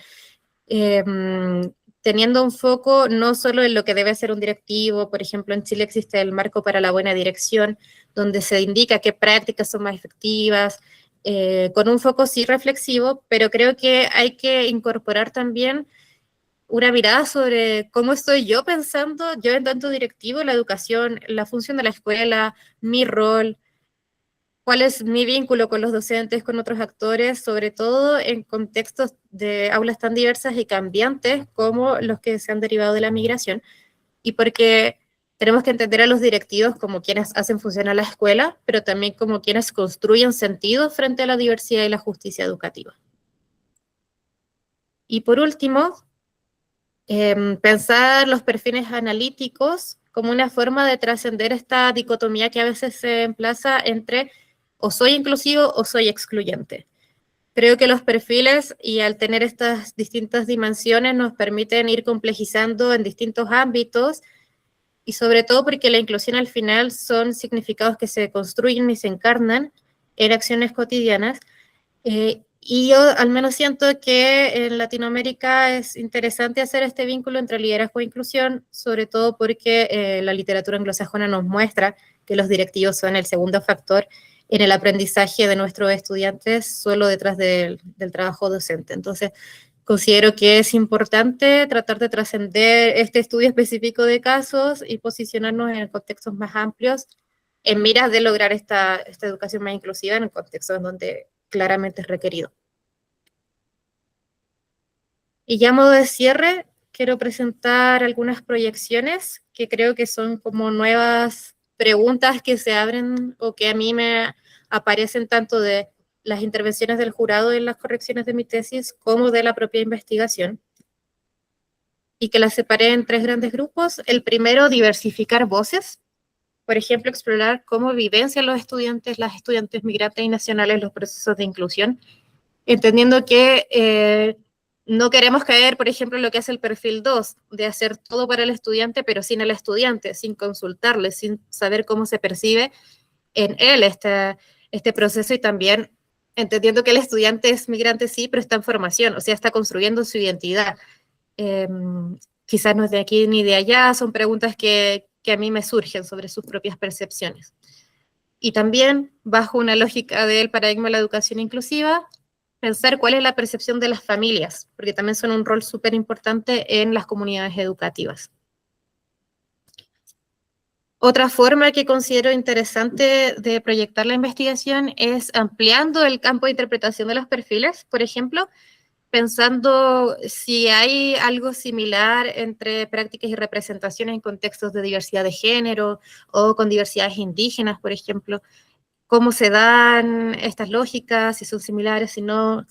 teniendo un foco no solo en lo que debe ser un directivo. Por ejemplo, en Chile existe el marco para la buena dirección, donde se indica qué prácticas son más efectivas, con un foco sí reflexivo, pero creo que hay que incorporar también una mirada sobre cómo estoy yo pensando, yo en tanto directivo, la educación, la función de la escuela, mi rol, cuál es mi vínculo con los docentes, con otros actores, sobre todo en contextos de aulas tan diversas y cambiantes como los que se han derivado de la migración, y porque tenemos que entender a los directivos como quienes hacen funcionar la escuela, pero también como quienes construyen sentido frente a la diversidad y la justicia educativa. Y por último, pensar los perfiles analíticos como una forma de trascender esta dicotomía que a veces se emplaza entre o soy inclusivo o soy excluyente. Creo que los perfiles, y al tener estas distintas dimensiones, nos permiten ir complejizando en distintos ámbitos, y sobre todo porque la inclusión al final son significados que se construyen y se encarnan en acciones cotidianas. Y yo al menos siento que en Latinoamérica es interesante hacer este vínculo entre liderazgo e inclusión, sobre todo porque la literatura anglosajona nos muestra que los directivos son el segundo factor en el aprendizaje de nuestros estudiantes, solo detrás del trabajo docente. Entonces, considero que es importante tratar de trascender este estudio específico de casos y posicionarnos en contextos más amplios en miras de lograr esta educación más inclusiva en contextos en donde claramente es requerido. Y ya a modo de cierre, quiero presentar algunas proyecciones que creo que son como nuevas preguntas que se abren o que a mí me aparecen tanto de las intervenciones del jurado en las correcciones de mi tesis como de la propia investigación, y que las separé en 3 grandes grupos. El primero, diversificar voces. Por ejemplo, explorar cómo vivencian los estudiantes, las estudiantes migrantes y nacionales los procesos de inclusión, entendiendo que no queremos caer, por ejemplo, en lo que hace el perfil 2, de hacer todo para el estudiante, pero sin el estudiante, sin consultarle, sin saber cómo se percibe en él este proceso, y también entendiendo que el estudiante es migrante, sí, pero está en formación, o sea, está construyendo su identidad. Quizás no es de aquí ni de allá, son preguntas que a mí me surgen sobre sus propias percepciones. Y también, bajo una lógica del paradigma de la educación inclusiva, pensar cuál es la percepción de las familias, porque también son un rol súper importante en las comunidades educativas. Otra forma que considero interesante de proyectar la investigación es ampliando el campo de interpretación de los perfiles, por ejemplo, pensando si hay algo similar entre prácticas y representaciones en contextos de diversidad de género o con diversidades indígenas, por ejemplo, cómo se dan estas lógicas, si son similares, si no.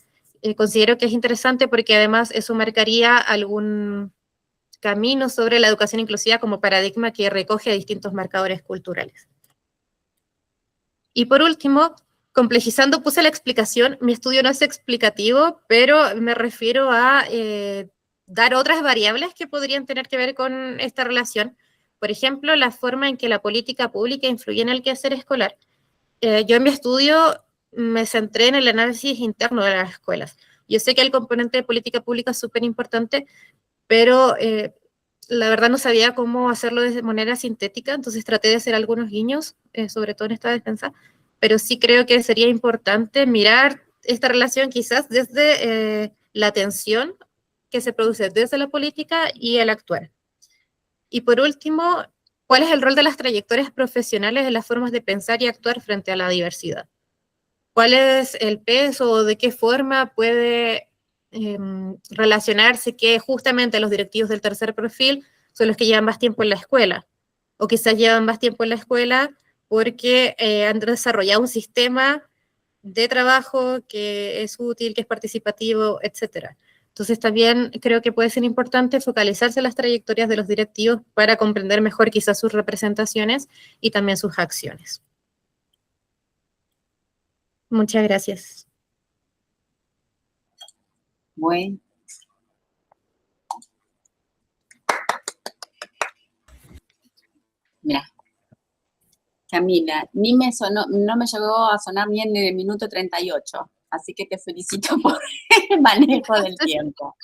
Considero que es interesante porque además eso marcaría algún camino sobre la educación inclusiva como paradigma que recoge distintos marcadores culturales. Y por último, complejizando, puse la explicación. Mi estudio no es explicativo, pero me refiero a dar otras variables que podrían tener que ver con esta relación. Por ejemplo, la forma en que la política pública influye en el quehacer escolar. yo en mi estudio me centré en el análisis interno de las escuelas. Yo sé que el componente de política pública es súper importante, pero la verdad no sabía cómo hacerlo de manera sintética, entonces traté de hacer algunos guiños, sobre todo en esta defensa, pero sí creo que sería importante mirar esta relación quizás desde la tensión que se produce desde la política y el actuar. Y por último, ¿cuál es el rol de las trayectorias profesionales en las formas de pensar y actuar frente a la diversidad? ¿Cuál es el peso o de qué forma puede relacionarse que justamente los directivos del tercer perfil son los que llevan más tiempo en la escuela? O quizás llevan más tiempo en la escuela porque han desarrollado un sistema de trabajo que es útil, que es participativo, etcétera. Entonces también creo que puede ser importante focalizarse en las trayectorias de los directivos para comprender mejor quizás sus representaciones y también sus acciones. Muchas gracias. Bueno. Mira, Camila, no me llegó a sonar bien en el minuto 38, así que te felicito por el manejo del tiempo.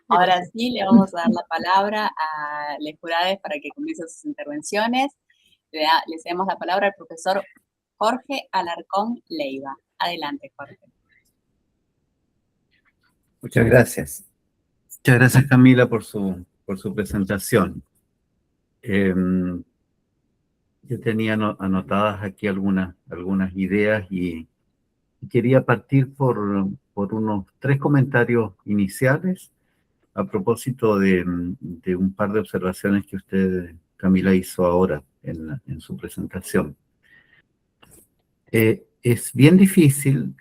Ahora sí, le vamos a dar la palabra a los jurados para que comiencen sus intervenciones. Le cedemos la palabra al profesor Jorge Alarcón Leiva. Adelante, Jorge. Muchas gracias. Muchas gracias, Camila, por su presentación. Yo tenía anotadas aquí algunas ideas y quería partir por unos 3 comentarios iniciales a propósito de un par de observaciones que usted, Camila, hizo ahora en su presentación. Es bien difícil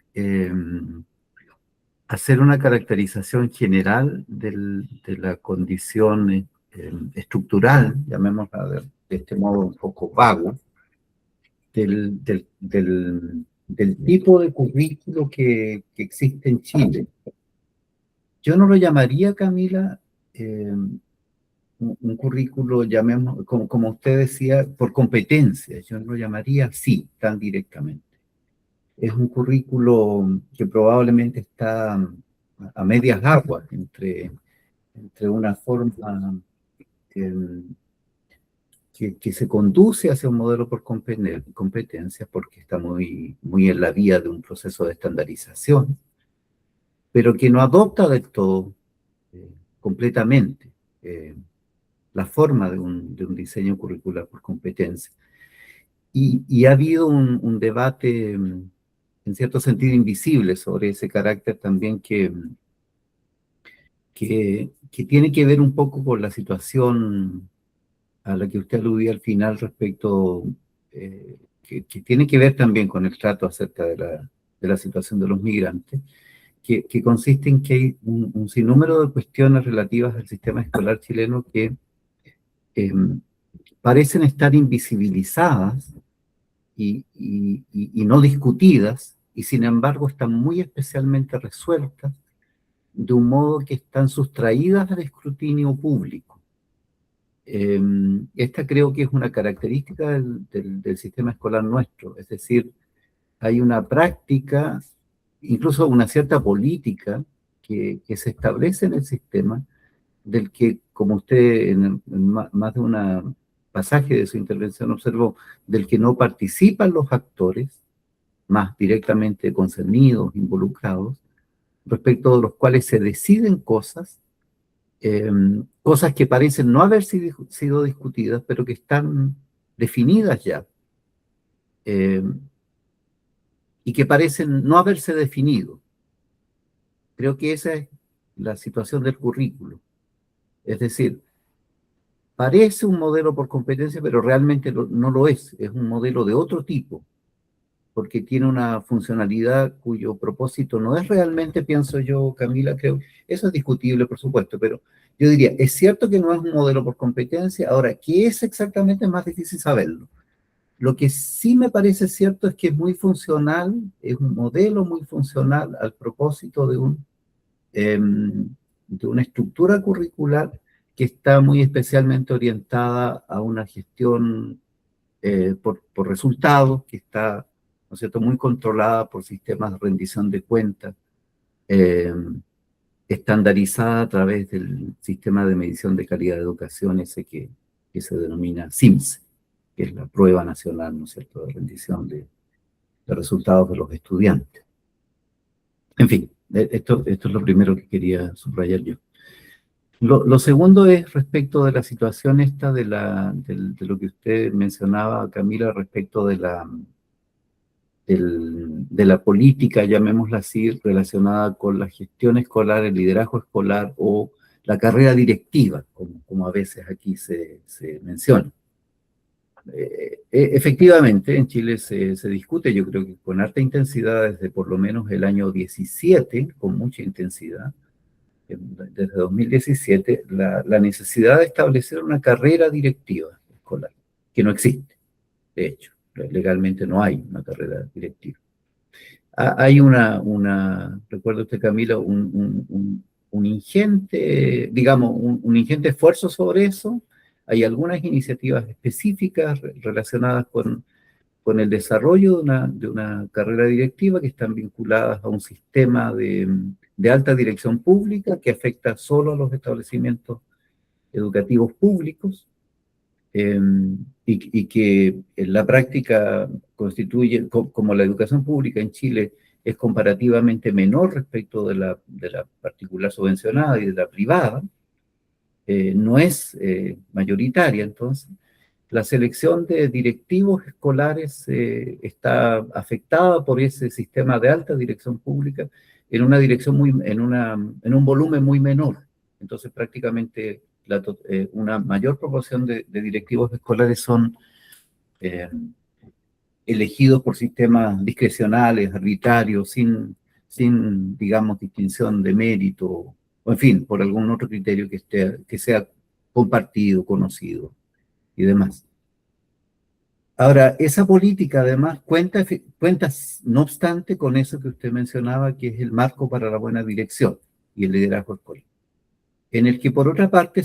hacer una caracterización general de la condición estructural, llamémosla de este modo un poco vago, del tipo de currículo que existe en Chile. Yo no lo llamaría, Camila, un currículo, llamemos, como usted decía, por competencia. Yo no lo llamaría así, tan directamente. Es un currículo que probablemente está a medias aguas entre una forma que se conduce hacia un modelo por competencia, porque está muy en la vía de un proceso de estandarización, pero que no adopta del todo completamente la forma de un diseño curricular por competencia. Y ha habido un debate, en cierto sentido, invisible sobre ese carácter también que tiene que ver un poco con la situación a la que usted aludía al final respecto, que tiene que ver también con el trato acerca de la situación de los migrantes, que consiste en que hay un sinnúmero de cuestiones relativas al sistema escolar chileno que parecen estar invisibilizadas y no discutidas, y sin embargo están muy especialmente resueltas de un modo que están sustraídas del escrutinio público. Esta creo que es una característica del sistema escolar nuestro, es decir, hay una práctica, incluso una cierta política que se establece en el sistema, del que, como usted en más de un pasaje de su intervención observó, del que no participan los actores más directamente concernidos, involucrados, respecto de los cuales se deciden cosas, cosas que parecen no haber sido discutidas, pero que están definidas ya, y que parecen no haberse definido. Creo que esa es la situación del currículo. Es decir, parece un modelo por competencia, pero realmente no lo es un modelo de otro tipo, porque tiene una funcionalidad cuyo propósito no es realmente, pienso yo, Camila, creo, eso es discutible, por supuesto, pero yo diría, es cierto que no es un modelo por competencia. Ahora, ¿qué es exactamente? Es más difícil saberlo. Lo que sí me parece cierto es que es muy funcional, es un modelo muy funcional al propósito de una estructura curricular que está muy especialmente orientada a una gestión por resultados, que está ¿no es cierto?, muy controlada por sistemas de rendición de cuentas, estandarizada a través del sistema de medición de calidad de educación, ese que se denomina SIMS, que es la prueba nacional, ¿no es cierto?, de rendición de resultados de los estudiantes. En fin, esto es lo primero que quería subrayar yo. Lo segundo es respecto de la situación esta de lo que usted mencionaba, Camila, respecto de la política, llamémosla así, relacionada con la gestión escolar, el liderazgo escolar o la carrera directiva, como a veces aquí se menciona. Efectivamente, en Chile se discute, yo creo que con alta intensidad desde por lo menos el año 17, con mucha intensidad, desde 2017, la necesidad de establecer una carrera directiva escolar, que no existe, de hecho, legalmente no hay una carrera directiva. Hay recuerda usted, Camila, un ingente, digamos, un ingente esfuerzo sobre eso. Hay algunas iniciativas específicas relacionadas con el desarrollo de una carrera directiva que están vinculadas a un sistema de alta dirección pública que afecta solo a los establecimientos educativos públicos, y que en la práctica constituye, como la educación pública en Chile es comparativamente menor respecto de la particular subvencionada y de la privada, no es mayoritaria. Entonces, la selección de directivos escolares está afectada por ese sistema de alta dirección pública en una dirección en un volumen muy menor. Entonces, prácticamente una mayor proporción de directivos escolares son elegidos por sistemas discrecionales, arbitrarios, sin, digamos, distinción de mérito, o en fin, por algún otro criterio que sea compartido, conocido y demás. Ahora, esa política además cuenta, no obstante, con eso que usted mencionaba, que es el marco para la buena dirección y el liderazgo escolar, en el que por otra parte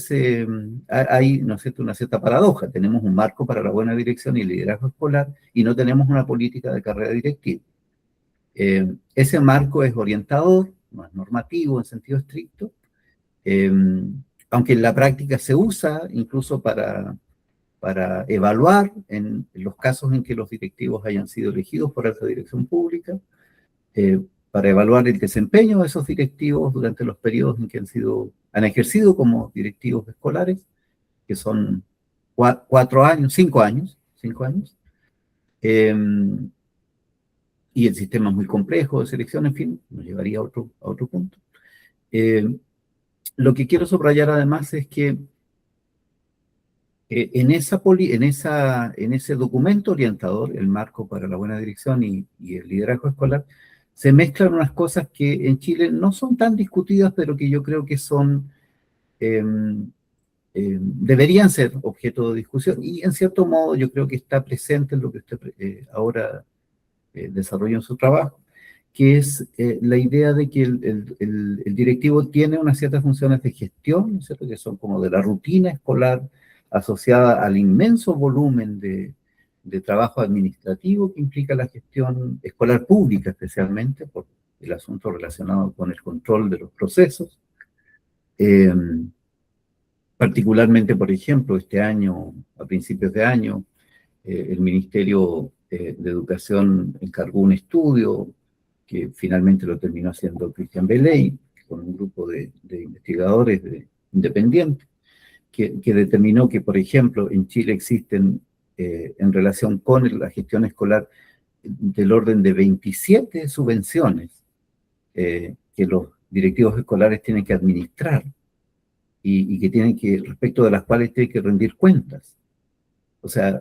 hay, ¿no es cierto?, una cierta paradoja. Tenemos un marco para la buena dirección y el liderazgo escolar y no tenemos una política de carrera directiva. Ese marco es orientador, no es normativo en sentido estricto, aunque en la práctica se usa incluso para evaluar en los casos en que los directivos hayan sido elegidos por alta dirección pública, para evaluar el desempeño de esos directivos durante los periodos en que han ejercido como directivos escolares, que son 4 años, 5 años, y el sistema es muy complejo de selección, en fin, nos llevaría a otro punto. Lo que quiero subrayar además es que en ese documento orientador, el marco para la buena dirección y el liderazgo escolar, se mezclan unas cosas que en Chile no son tan discutidas, pero que yo creo que deberían ser objeto de discusión, y en cierto modo yo creo que está presente en lo que usted ahora desarrolla en su trabajo, que es la idea de que el directivo tiene unas ciertas funciones de gestión, ¿no es cierto?, que son como de la rutina escolar, asociada al inmenso volumen de trabajo administrativo que implica la gestión escolar pública, especialmente por el asunto relacionado con el control de los procesos. Particularmente, por ejemplo, este año, a principios de año, el Ministerio de Educación encargó un estudio que finalmente lo terminó haciendo Cristian Beley, con un grupo de investigadores independientes, que determinó que, por ejemplo, en Chile existen, en relación con la gestión escolar, del orden de 27 subvenciones que los directivos escolares tienen que administrar y que respecto de las cuales tienen que rendir cuentas. O sea,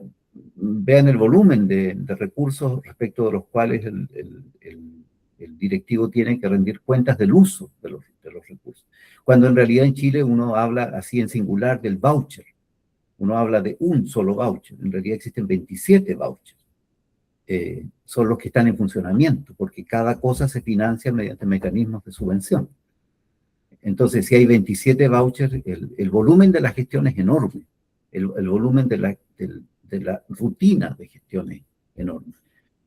vean el volumen de recursos respecto de los cuales el directivo tiene que rendir cuentas del uso de los recursos. Cuando en realidad en Chile uno habla así en singular del voucher. Uno habla de un solo voucher. En realidad existen 27 vouchers. Son los que están en funcionamiento, porque cada cosa se financia mediante mecanismos de subvención. Entonces, si hay 27 vouchers, el volumen de la gestión es enorme. El volumen de la rutina de gestión es enorme.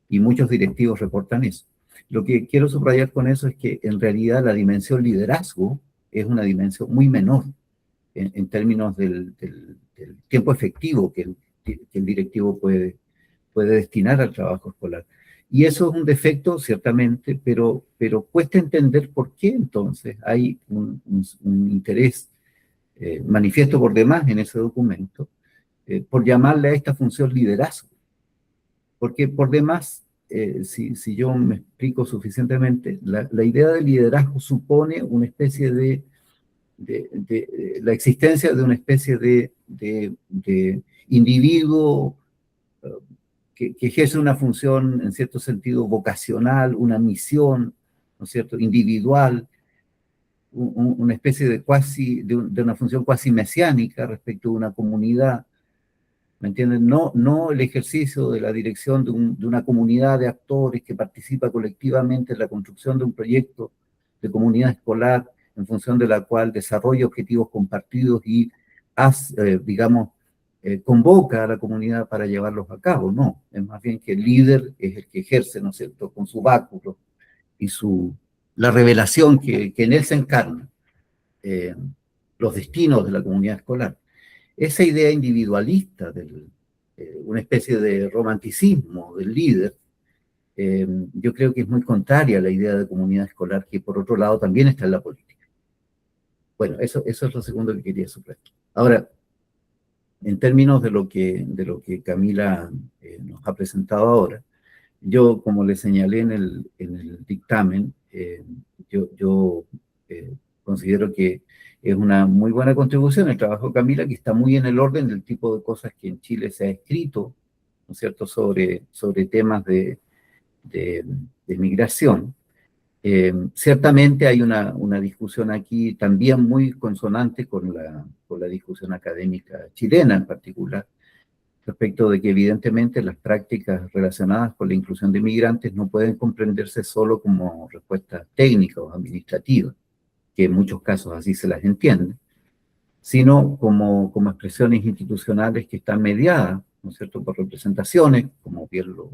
y muchos directivos reportan eso. Lo que quiero subrayar con eso es que en realidad la dimensión liderazgo es una dimensión muy menor en términos del tiempo efectivo que el directivo puede destinar al trabajo escolar. Y eso es un defecto, ciertamente, pero cuesta entender por qué entonces hay un interés manifiesto por demás en ese documento, por llamarle a esta función liderazgo. Porque por demás, si yo me explico suficientemente, la idea de liderazgo supone una especie de la existencia de una especie de individuo que ejerce una función, en cierto sentido, vocacional, una misión, ¿no es cierto?, individual, una especie de una función cuasi mesiánica respecto de una comunidad, ¿me entienden? No el ejercicio de la dirección de una comunidad de actores que participa colectivamente en la construcción de un proyecto de comunidad escolar en función de la cual desarrolla objetivos compartidos y digamos, convoca a la comunidad para llevarlos a cabo. No, es más bien que el líder es el que ejerce, ¿no es cierto?, con su báculo y la revelación que en él se encarna, los destinos de la comunidad escolar. Esa idea individualista, una especie de romanticismo del líder, yo creo que es muy contraria a la idea de comunidad escolar, que por otro lado también está en la política. Bueno, eso es lo segundo que quería subrayar. Ahora, en términos de lo que Camila nos ha presentado ahora, yo, como le señalé en el dictamen, yo considero que es una muy buena contribución el trabajo de Camila, que está muy en el orden del tipo de cosas que en Chile se ha escrito, ¿no es cierto?, sobre temas de migración. Ciertamente hay una discusión aquí también muy consonante con la discusión académica chilena en particular, respecto de que evidentemente las prácticas relacionadas con la inclusión de migrantes no pueden comprenderse solo como respuestas técnicas o administrativas, que en muchos casos así se las entiende, sino como expresiones institucionales que están mediadas, ¿no es cierto?, por representaciones, como bien lo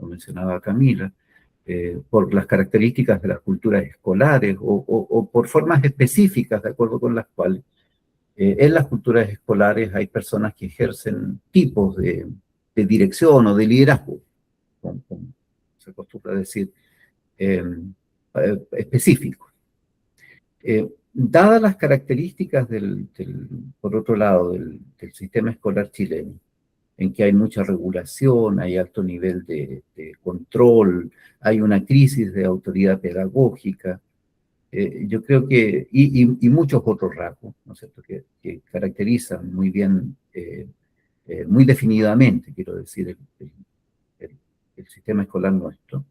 mencionaba Camila, por las características de las culturas escolares o por formas específicas de acuerdo con las cuales en las culturas escolares hay personas que ejercen tipos de dirección o de liderazgo, como se acostumbra decir, específicos. Dadas las características por otro lado, del sistema escolar chileno, en que hay mucha regulación, hay alto nivel de control, hay una crisis de autoridad pedagógica, yo creo que, y muchos otros rasgos, ¿no es cierto?, que caracterizan muy bien, muy definidamente, quiero decir, el sistema escolar nuestro.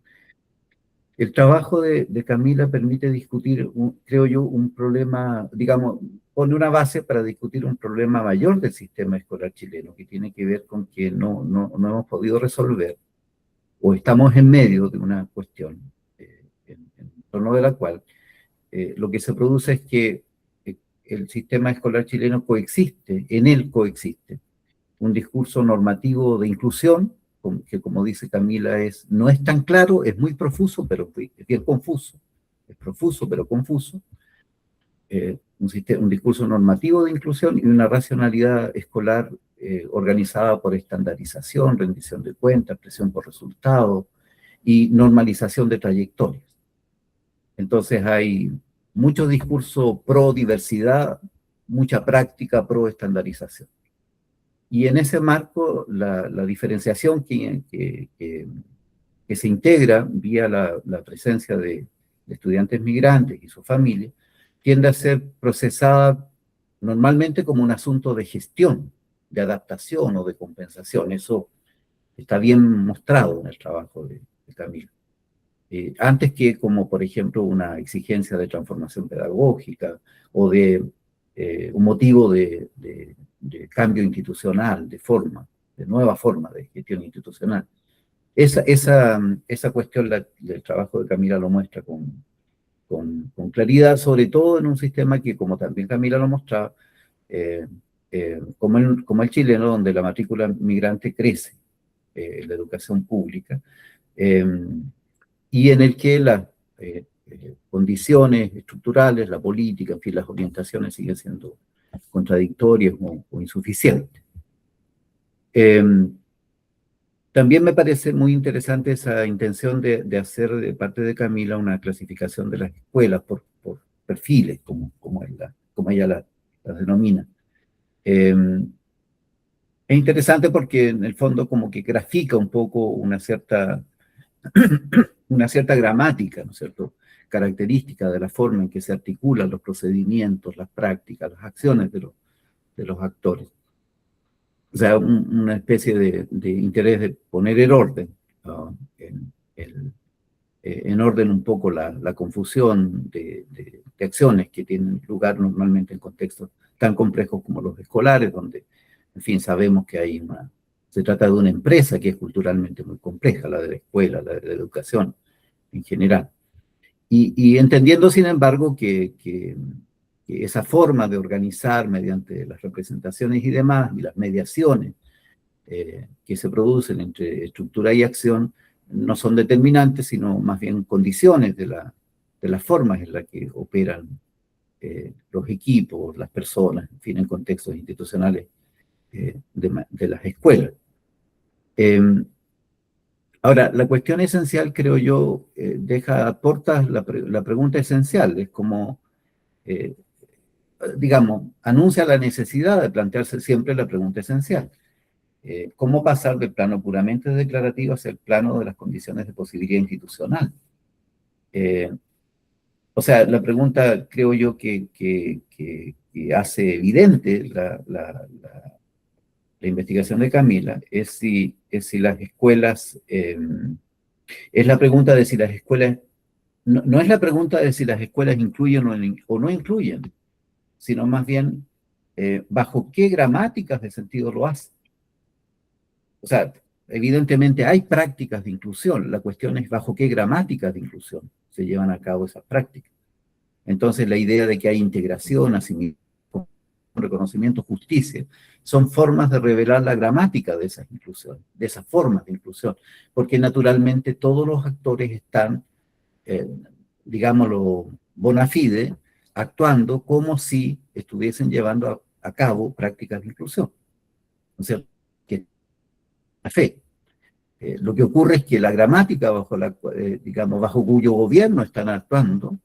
El trabajo de Camila permite discutir, creo yo, un problema, digamos, pone una base para discutir un problema mayor del sistema escolar chileno, que tiene que ver con que no hemos podido resolver, o estamos en medio de una cuestión, en torno de la cual lo que se produce es que el sistema escolar chileno en él coexiste un discurso normativo de inclusión, que como dice Camila no es tan claro, es muy profuso, pero es bien confuso, es profuso pero confuso, un discurso normativo de inclusión y una racionalidad escolar organizada por estandarización, rendición de cuentas, presión por resultados y normalización de trayectorias. Entonces hay mucho discurso pro diversidad, mucha práctica pro estandarización. Y en ese marco, la diferenciación que se integra vía la presencia de estudiantes migrantes y su familia, tiende a ser procesada normalmente como un asunto de gestión, de adaptación o de compensación. Eso está bien mostrado en el trabajo de Camila. Antes que como, por ejemplo, una exigencia de transformación pedagógica o de un motivo de cambio institucional, de nueva forma de gestión institucional. Esa cuestión del trabajo de Camila lo muestra con claridad, sobre todo en un sistema que, como también Camila lo mostraba, como el chileno, donde la matrícula migrante crece en la educación pública, y en el que las condiciones estructurales, la política, en fin, las orientaciones siguen siendo contradictorias o insuficientes. También me parece muy interesante esa intención de hacer de parte de Camila una clasificación de las escuelas por perfiles, como ella las denomina. Es interesante porque en el fondo como que grafica un poco una cierta gramática, ¿no es cierto?, característica de la forma en que se articulan los procedimientos, las prácticas, las acciones de los actores. O sea, una especie de interés de poner en orden, ¿no?, en orden un poco la confusión de acciones que tienen lugar normalmente en contextos tan complejos como los escolares, donde, en fin, sabemos que se trata de una empresa que es culturalmente muy compleja, la de la escuela, la de la educación en general. Y entendiendo, sin embargo, que esa forma de organizar mediante las representaciones y demás, y las mediaciones que se producen entre estructura y acción, no son determinantes, sino más bien condiciones de las formas en las que operan los equipos, las personas, en fin, en contextos institucionales de las escuelas. Ahora, la cuestión esencial, creo yo, aporta la pregunta esencial, es como, digamos, anuncia la necesidad de plantearse siempre la pregunta esencial. ¿Cómo pasar del plano puramente declarativo hacia el plano de las condiciones de posibilidad institucional? O sea, la pregunta, creo yo, que hace evidente la investigación de Camila es si las escuelas, es la pregunta de si las escuelas, no es la pregunta de si las escuelas incluyen o no incluyen, sino más bien bajo qué gramáticas de sentido lo hacen. O sea, evidentemente hay prácticas de inclusión, la cuestión es bajo qué gramáticas de inclusión se llevan a cabo esas prácticas. Entonces la idea de que hay integración, asimilación, reconocimiento, justicia, son formas de revelar la gramática de esas inclusiones, de esas formas de inclusión, porque naturalmente todos los actores están, digámoslo, bona fide, actuando como si estuviesen llevando a cabo prácticas de inclusión. O sea, que la fe. Lo que ocurre es que la gramática bajo cuyo gobierno están actuando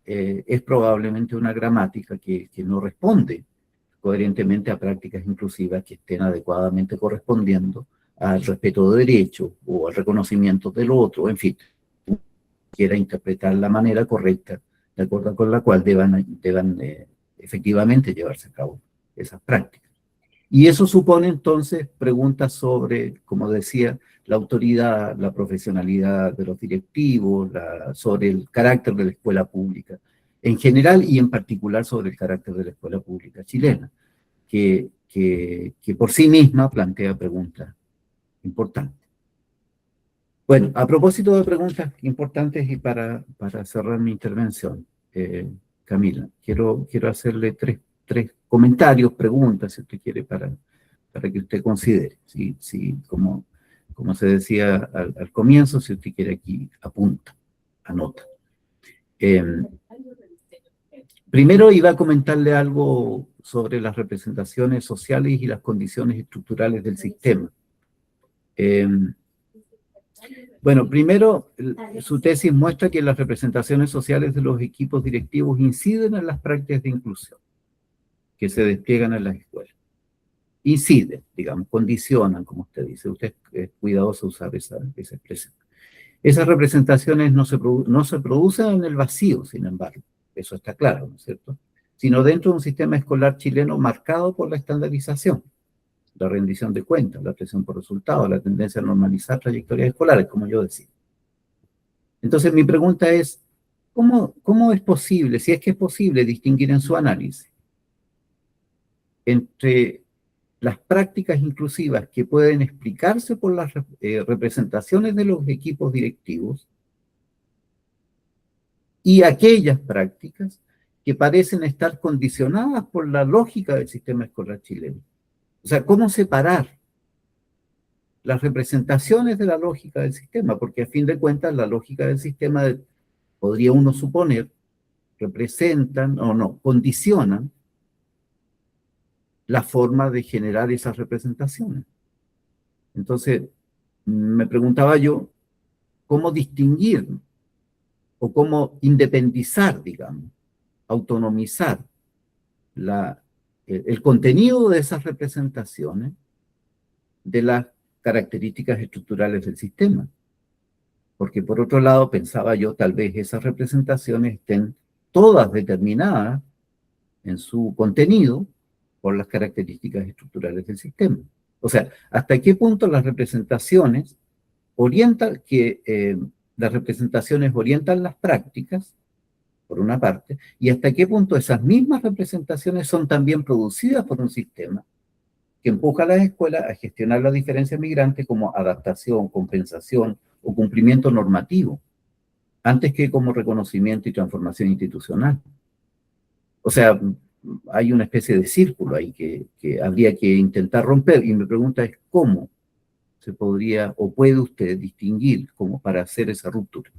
es probablemente una gramática que no responde coherentemente a prácticas inclusivas que estén adecuadamente correspondiendo al respeto de derechos o al reconocimiento del otro, en fin, quiera interpretar la manera correcta de acuerdo con la cual deban efectivamente llevarse a cabo esas prácticas. Y eso supone entonces preguntas sobre, como decía, la autoridad, la profesionalidad de los directivos, sobre el carácter de la escuela pública en general y en particular sobre el carácter de la escuela pública chilena, que por sí misma plantea preguntas importantes. Bueno, a propósito de preguntas importantes y para cerrar mi intervención, Camila, quiero hacerle tres comentarios, preguntas, si usted quiere, para que usted considere. Como se decía al comienzo, si usted quiere aquí, apunta, anota. Primero iba a comentarle algo sobre las representaciones sociales y las condiciones estructurales del sistema. Bueno, primero, su tesis muestra que las representaciones sociales de los equipos directivos inciden en las prácticas de inclusión que se despliegan en las escuelas. Inciden, digamos, condicionan, como usted dice. Usted es cuidadoso usar esa expresión. Esas representaciones no se producen en el vacío, sin embargo. Eso está claro, ¿no es cierto? Sino dentro de un sistema escolar chileno marcado por la estandarización, la rendición de cuentas, la presión por resultados, la tendencia a normalizar trayectorias escolares, como yo decía. Entonces, mi pregunta es, ¿cómo es posible, si es que es posible, distinguir en su análisis entre las prácticas inclusivas que pueden explicarse por las representaciones de los equipos directivos y aquellas prácticas que parecen estar condicionadas por la lógica del sistema escolar chileno? O sea, ¿cómo separar las representaciones de la lógica del sistema, porque a fin de cuentas la lógica del sistema, podría uno suponer, representan o no, condicionan la forma de generar esas representaciones. Entonces, me preguntaba yo, ¿cómo distinguir o cómo independizar, digamos, autonomizar el contenido de esas representaciones de las características estructurales del sistema? Porque por otro lado, pensaba yo, tal vez esas representaciones estén todas determinadas en su contenido por las características estructurales del sistema. O sea, ¿hasta qué punto las representaciones orientan las prácticas, por una parte, y hasta qué punto esas mismas representaciones son también producidas por un sistema que empuja a las escuelas a gestionar la diferencia migrante como adaptación, compensación o cumplimiento normativo, antes que como reconocimiento y transformación institucional. O sea, hay una especie de círculo ahí que habría que intentar romper, y mi pregunta es cómo se podría o puede usted distinguir como para hacer esa ruptura.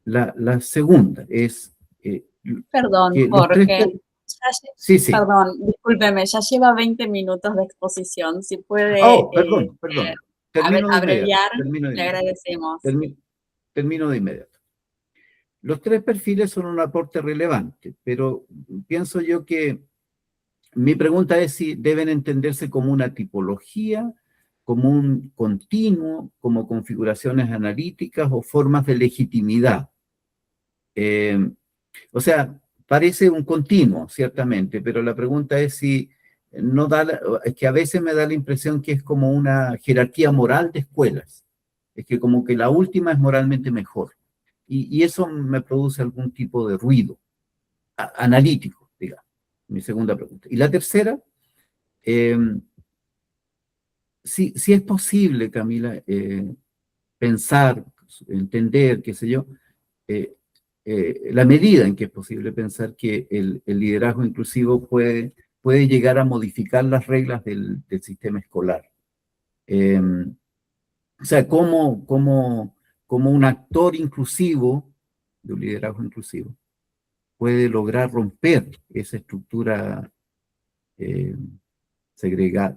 La segunda es Perdón, que los tres... Jorge. Sí, sí. Perdón, discúlpeme, ya lleva 20 minutos de exposición. Si puede Oh, perdón. Termino de inmediato. abreviar, le agradecemos. Termino de inmediato. Los tres perfiles son un aporte relevante, pero pienso yo que mi pregunta es si deben entenderse como una tipología, como un continuo, como configuraciones analíticas o formas de legitimidad. O sea, parece un continuo, ciertamente, pero la pregunta es si no es que a veces me da la impresión que es como una jerarquía moral de escuelas. Es que como que la última es moralmente mejor. Y eso me produce algún tipo de ruido analítico, digamos, mi segunda pregunta. Y la tercera, si es posible, Camila, pensar, entender, qué sé yo, la medida en que es posible pensar que el liderazgo inclusivo puede llegar a modificar las reglas del sistema escolar. O sea, como un actor inclusivo, de un liderazgo inclusivo, puede lograr romper esa estructura que segrega,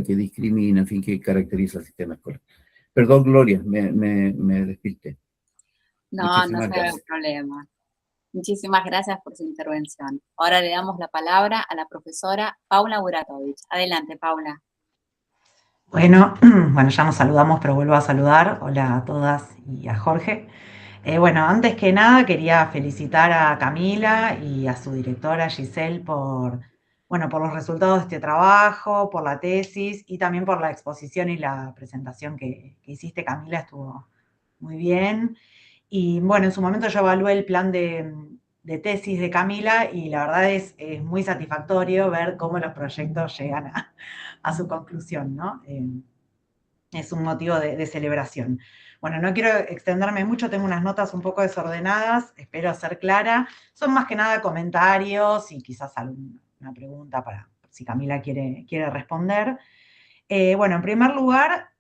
que discrimina, en fin, que caracteriza el sistema escolar. Perdón, Gloria, me despisté. No se haga problema. Muchísimas gracias por su intervención. Ahora le damos la palabra a la profesora Paula Buratovich. Adelante, Paula. Bueno, ya nos saludamos, pero vuelvo a saludar. Hola a todas y a Jorge. Bueno, antes que nada quería felicitar a Camila y a su directora Giselle por los resultados de este trabajo, por la tesis y también por la exposición y la presentación que hiciste, Camila, estuvo muy bien. Y bueno, en su momento yo evalué el plan de tesis de Camila y la verdad es muy satisfactorio ver cómo los proyectos llegan a su conclusión, ¿no? Es un motivo de celebración. Bueno, no quiero extenderme mucho, tengo unas notas un poco desordenadas, espero ser clara. Son más que nada comentarios y quizás alguna pregunta para si Camila quiere responder. Bueno, en primer lugar,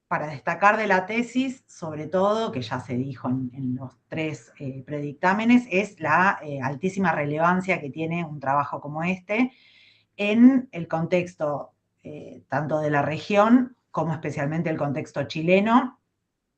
para destacar de la tesis, sobre todo, que ya se dijo en los tres predictámenes, es la altísima relevancia que tiene un trabajo como este en el contexto tanto de la región como especialmente el contexto chileno,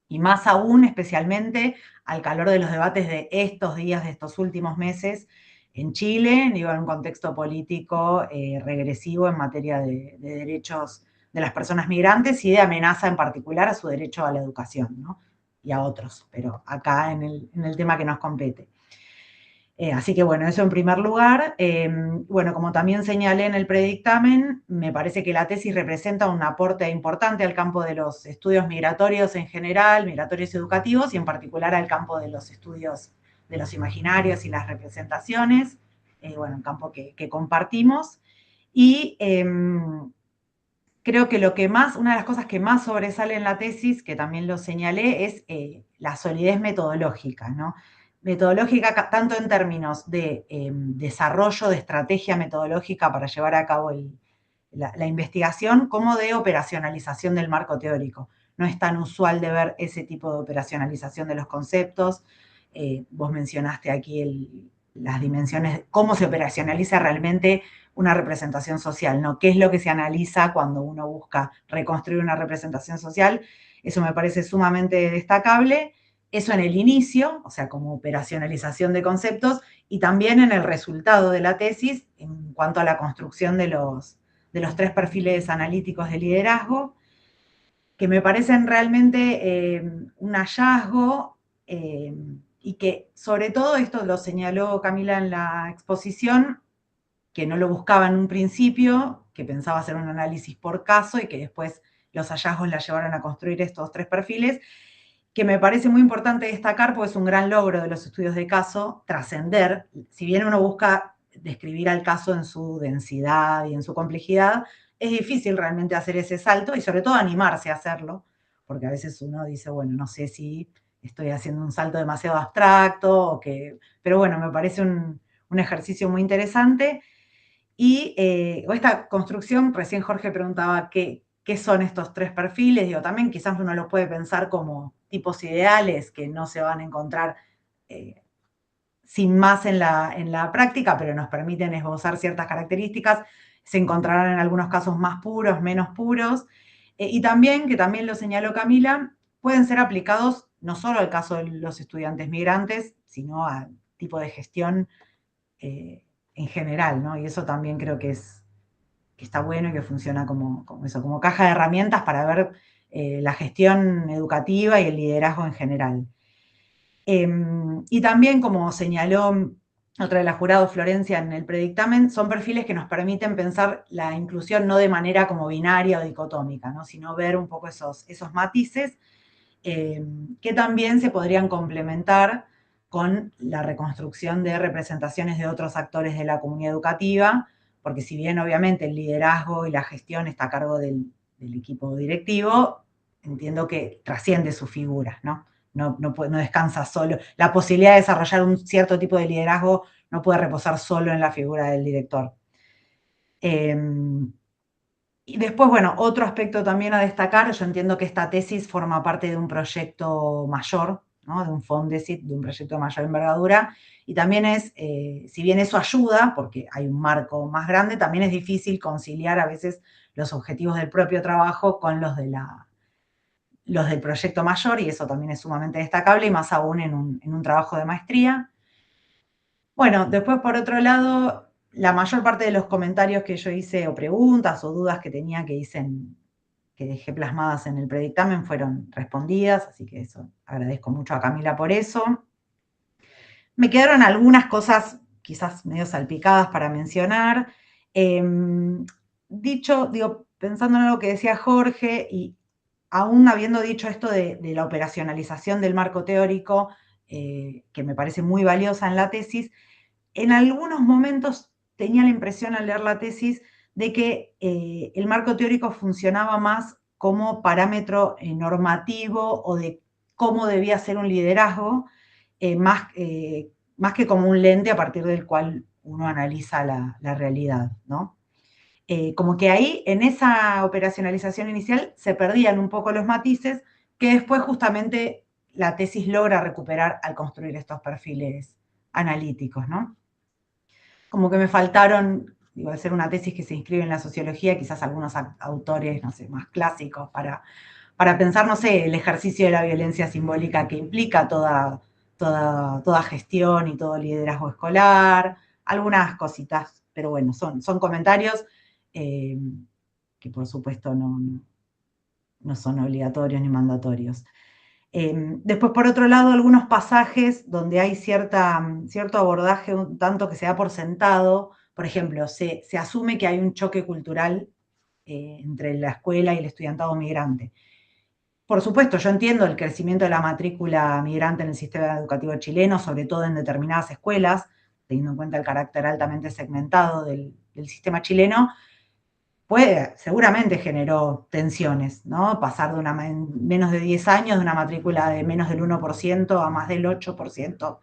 y más aún especialmente al calor de los debates de estos días, de estos últimos meses en Chile, digo, en un contexto político regresivo en materia de derechos de las personas migrantes y de amenaza en particular a su derecho a la educación, ¿no? Y a otros, pero acá en el tema que nos compete. Así que bueno, eso en primer lugar. Bueno, como también señalé en el predictamen, me parece que la tesis representa un aporte importante al campo de los estudios migratorios en general, migratorios educativos, y en particular al campo de los estudios de los imaginarios y las representaciones, bueno, un campo que compartimos. Y creo que una de las cosas que más sobresale en la tesis, que también lo señalé, es la solidez metodológica, ¿no? Metodológica tanto en términos de desarrollo de estrategia metodológica para llevar a cabo la investigación como de operacionalización del marco teórico. No es tan usual de ver ese tipo de operacionalización de los conceptos. Vos mencionaste aquí las dimensiones, cómo se operacionaliza realmente una representación social, ¿no? ¿Qué es lo que se analiza cuando uno busca reconstruir una representación social? Eso me parece sumamente destacable. Eso en el inicio, o sea, como operacionalización de conceptos, y también en el resultado de la tesis en cuanto a la construcción de los 3 perfiles analíticos de liderazgo, que me parecen realmente un hallazgo y que sobre todo esto lo señaló Camila en la exposición, que no lo buscaba en un principio, que pensaba hacer un análisis por caso y que después los hallazgos la llevaron a construir estos 3 perfiles, que me parece muy importante destacar porque es un gran logro de los estudios de caso, trascender. Si bien uno busca describir al caso en su densidad y en su complejidad, es difícil realmente hacer ese salto y sobre todo animarse a hacerlo, porque a veces uno dice, bueno, no sé si estoy haciendo un salto demasiado abstracto, pero bueno, me parece un ejercicio muy interesante. Y esta construcción, recién Jorge preguntaba qué son estos 3 perfiles, digo, también quizás uno lo puede pensar como tipos ideales que no se van a encontrar sin más en la práctica, pero nos permiten esbozar ciertas características, se encontrarán en algunos casos más puros, menos puros, y también, que también lo señaló Camila, pueden ser aplicados no solo al caso de los estudiantes migrantes, sino al tipo de gestión en general, ¿no? Y eso también creo que está bueno y que funciona como caja de herramientas para ver la gestión educativa y el liderazgo en general. Y también, como señaló otra de las jurados, Florencia, en el predictamen, son perfiles que nos permiten pensar la inclusión no de manera como binaria o dicotómica, ¿no? Sino ver un poco esos matices que también se podrían complementar con la reconstrucción de representaciones de otros actores de la comunidad educativa, porque si bien obviamente el liderazgo y la gestión está a cargo del equipo directivo, entiendo que trasciende sus figuras, ¿no? No descansa solo. La posibilidad de desarrollar un cierto tipo de liderazgo no puede reposar solo en la figura del director. Y después, bueno, otro aspecto también a destacar, yo entiendo que esta tesis forma parte de un proyecto mayor, ¿no? De un Fondesit, de un proyecto de mayor envergadura, y también si bien eso ayuda, porque hay un marco más grande, también es difícil conciliar a veces los objetivos del propio trabajo con los del proyecto mayor, y eso también es sumamente destacable, y más aún en un trabajo de maestría. Bueno, después por otro lado, la mayor parte de los comentarios que yo hice, o preguntas o dudas que tenía que dejé plasmadas en el predictamen fueron respondidas, así que eso, agradezco mucho a Camila por eso. Me quedaron algunas cosas quizás medio salpicadas para mencionar. Pensando en algo que decía Jorge, y aún habiendo dicho esto de la operacionalización del marco teórico, que me parece muy valiosa en la tesis, en algunos momentos tenía la impresión al leer la tesis de que el marco teórico funcionaba más como parámetro normativo o de cómo debía ser un liderazgo, más que como un lente a partir del cual uno analiza la realidad, ¿no? Como que ahí, en esa operacionalización inicial, se perdían un poco los matices que después justamente la tesis logra recuperar al construir estos perfiles analíticos, ¿no? Como que me faltaron, digo, al ser una tesis que se inscribe en la sociología, quizás algunos autores, no sé, más clásicos para pensar, no sé, el ejercicio de la violencia simbólica que implica toda gestión y todo liderazgo escolar, algunas cositas, pero bueno, son comentarios que por supuesto no son obligatorios ni mandatorios. Después, por otro lado, algunos pasajes donde hay cierto abordaje un tanto que se da por sentado. Por ejemplo, se asume que hay un choque cultural entre la escuela y el estudiantado migrante. Por supuesto, yo entiendo el crecimiento de la matrícula migrante en el sistema educativo chileno, sobre todo en determinadas escuelas, teniendo en cuenta el carácter altamente segmentado del sistema chileno, seguramente generó tensiones, ¿no? Pasar en menos de 10 años de una matrícula de menos del 1% a más del 8%,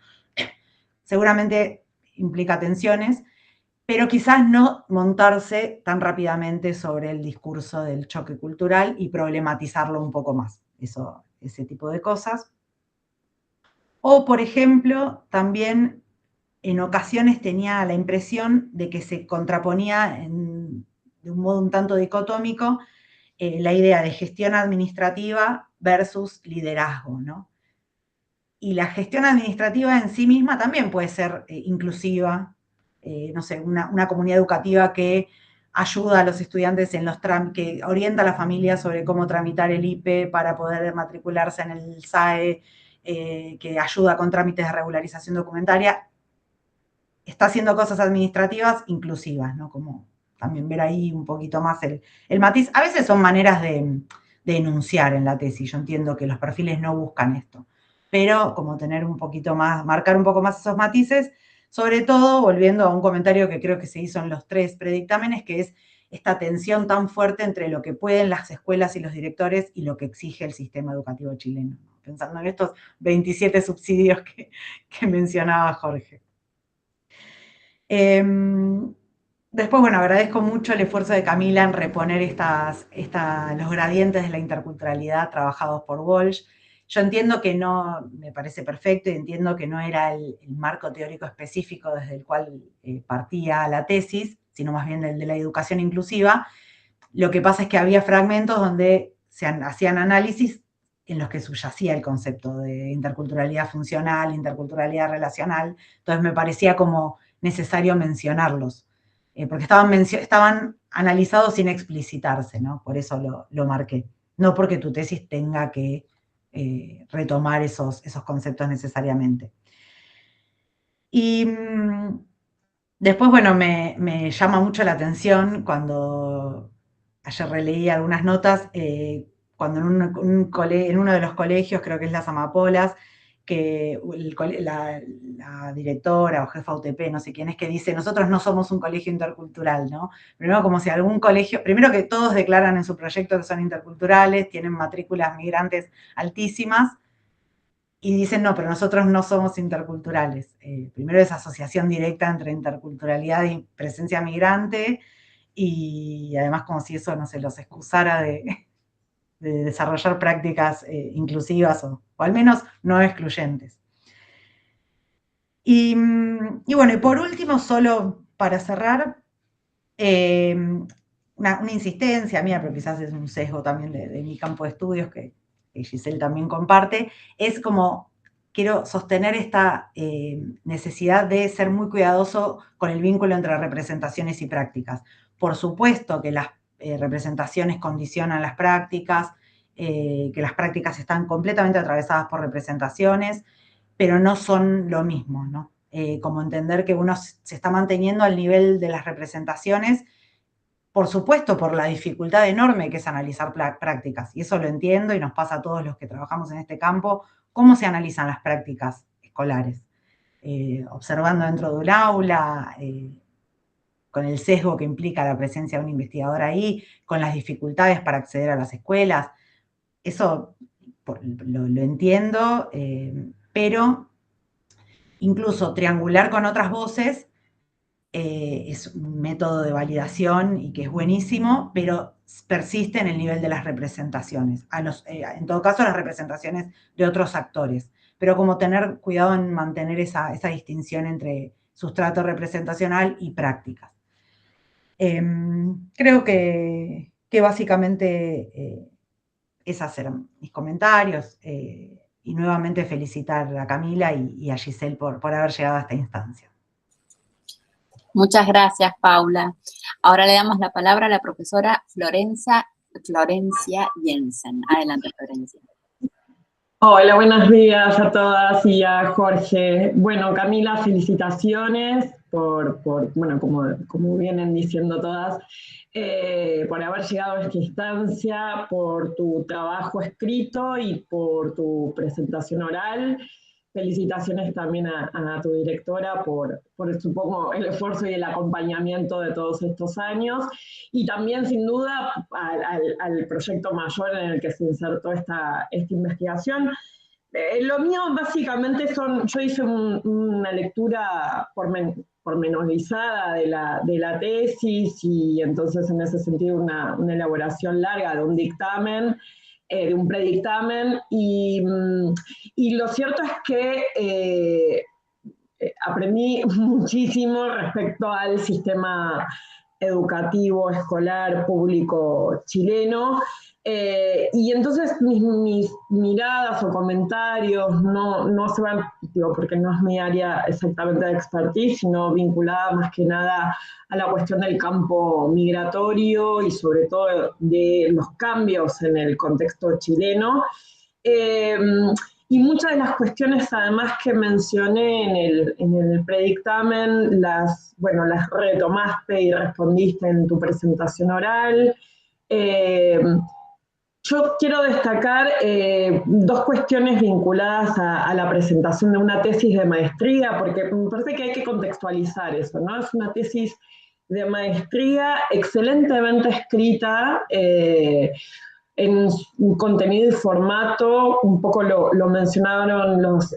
seguramente implica tensiones, pero quizás no montarse tan rápidamente sobre el discurso del choque cultural y problematizarlo un poco más, ese tipo de cosas. O, por ejemplo, también en ocasiones tenía la impresión de que se contraponía de un modo un tanto dicotómico la idea de gestión administrativa versus liderazgo, ¿no? Y la gestión administrativa en sí misma también puede ser inclusiva, no sé, una comunidad educativa que ayuda a los estudiantes en los que orienta a la familia sobre cómo tramitar el IPE para poder matricularse en el SAE, que ayuda con trámites de regularización documentaria, está haciendo cosas administrativas inclusivas, ¿no? Como también ver ahí un poquito más el matiz. A veces son maneras de enunciar en la tesis, yo entiendo que los perfiles no buscan esto, pero como tener un poquito más, marcar un poco más esos matices, sobre todo volviendo a un comentario que creo que se hizo en los 3 predictámenes, que es esta tensión tan fuerte entre lo que pueden las escuelas y los directores y lo que exige el sistema educativo chileno, ¿no? Pensando en estos 27 subsidios que mencionaba Jorge. Después, bueno, agradezco mucho el esfuerzo de Camila en reponer los gradientes de la interculturalidad trabajados por Walsh. Yo entiendo que no, me parece perfecto, y entiendo que no era el marco teórico específico desde el cual partía la tesis, sino más bien el de la educación inclusiva. Lo que pasa es que había fragmentos donde se hacían análisis en los que subyacía el concepto de interculturalidad funcional, interculturalidad relacional. Entonces me parecía como necesario mencionarlos, porque estaban analizados sin explicitarse, ¿no? Por eso lo marqué. No porque tu tesis tenga que retomar esos conceptos necesariamente. Y después, bueno, me llama mucho la atención cuando ayer releí algunas notas, cuando en uno de los colegios, creo que es las Amapolas, que la directora o jefa UTP, no sé quién es, que dice, nosotros no somos un colegio intercultural, ¿no? Primero, como si algún colegio, primero que todos declaran en su proyecto que son interculturales, tienen matrículas migrantes altísimas, y dicen, no, pero nosotros no somos interculturales. Primero, esa asociación directa entre interculturalidad y presencia migrante, y además como si eso no se los excusara de desarrollar prácticas inclusivas o al menos no excluyentes. Y bueno, y por último, solo para cerrar, una insistencia mía, pero quizás es un sesgo también de mi campo de estudios que Giselle también comparte, es como quiero sostener esta necesidad de ser muy cuidadoso con el vínculo entre representaciones y prácticas. Por supuesto que las representaciones condicionan las prácticas, que las prácticas están completamente atravesadas por representaciones, pero no son lo mismo, ¿no? Como entender que uno se está manteniendo al nivel de las representaciones, por supuesto, por la dificultad enorme que es analizar prácticas, y eso lo entiendo y nos pasa a todos los que trabajamos en este campo, cómo se analizan las prácticas escolares, observando dentro de un aula, con el sesgo que implica la presencia de un investigador ahí, con las dificultades para acceder a las escuelas, eso lo entiendo, pero incluso triangular con otras voces es un método de validación y que es buenísimo, pero persiste en el nivel de las representaciones, en todo caso las representaciones de otros actores, pero como tener cuidado en mantener esa distinción entre sustrato representacional y prácticas. Creo que básicamente esos eran mis comentarios, y nuevamente felicitar a Camila y a Giselle por haber llegado a esta instancia. Muchas gracias, Paula. Ahora le damos la palabra a la profesora Florencia Jensen. Adelante, Florencia. Hola, buenos días a todas y a Jorge. Bueno, Camila, felicitaciones por bueno, como vienen diciendo todas, por haber llegado a esta instancia, por tu trabajo escrito y por tu presentación oral. Felicitaciones también a tu directora por supongo, el esfuerzo y el acompañamiento de todos estos años, y también, sin duda, al proyecto mayor en el que se insertó esta investigación. Lo mío, básicamente, yo hice una lectura pormenorizada de la tesis, y entonces en ese sentido una elaboración larga de un dictamen, de un predictamen, y lo cierto es que aprendí muchísimo respecto al sistema educativo escolar público chileno, y entonces mis miradas o comentarios no se van, digo, porque no es mi área exactamente de expertise, sino vinculada más que nada a la cuestión del campo migratorio y sobre todo de los cambios en el contexto chileno. Y muchas de las cuestiones, además, que mencioné en el predictamen, las retomaste y respondiste en tu presentación oral. Yo quiero destacar dos cuestiones vinculadas a la presentación de una tesis de maestría, porque me parece que hay que contextualizar eso, ¿no? Es una tesis de maestría excelentemente escrita, en contenido y formato, un poco lo mencionaron los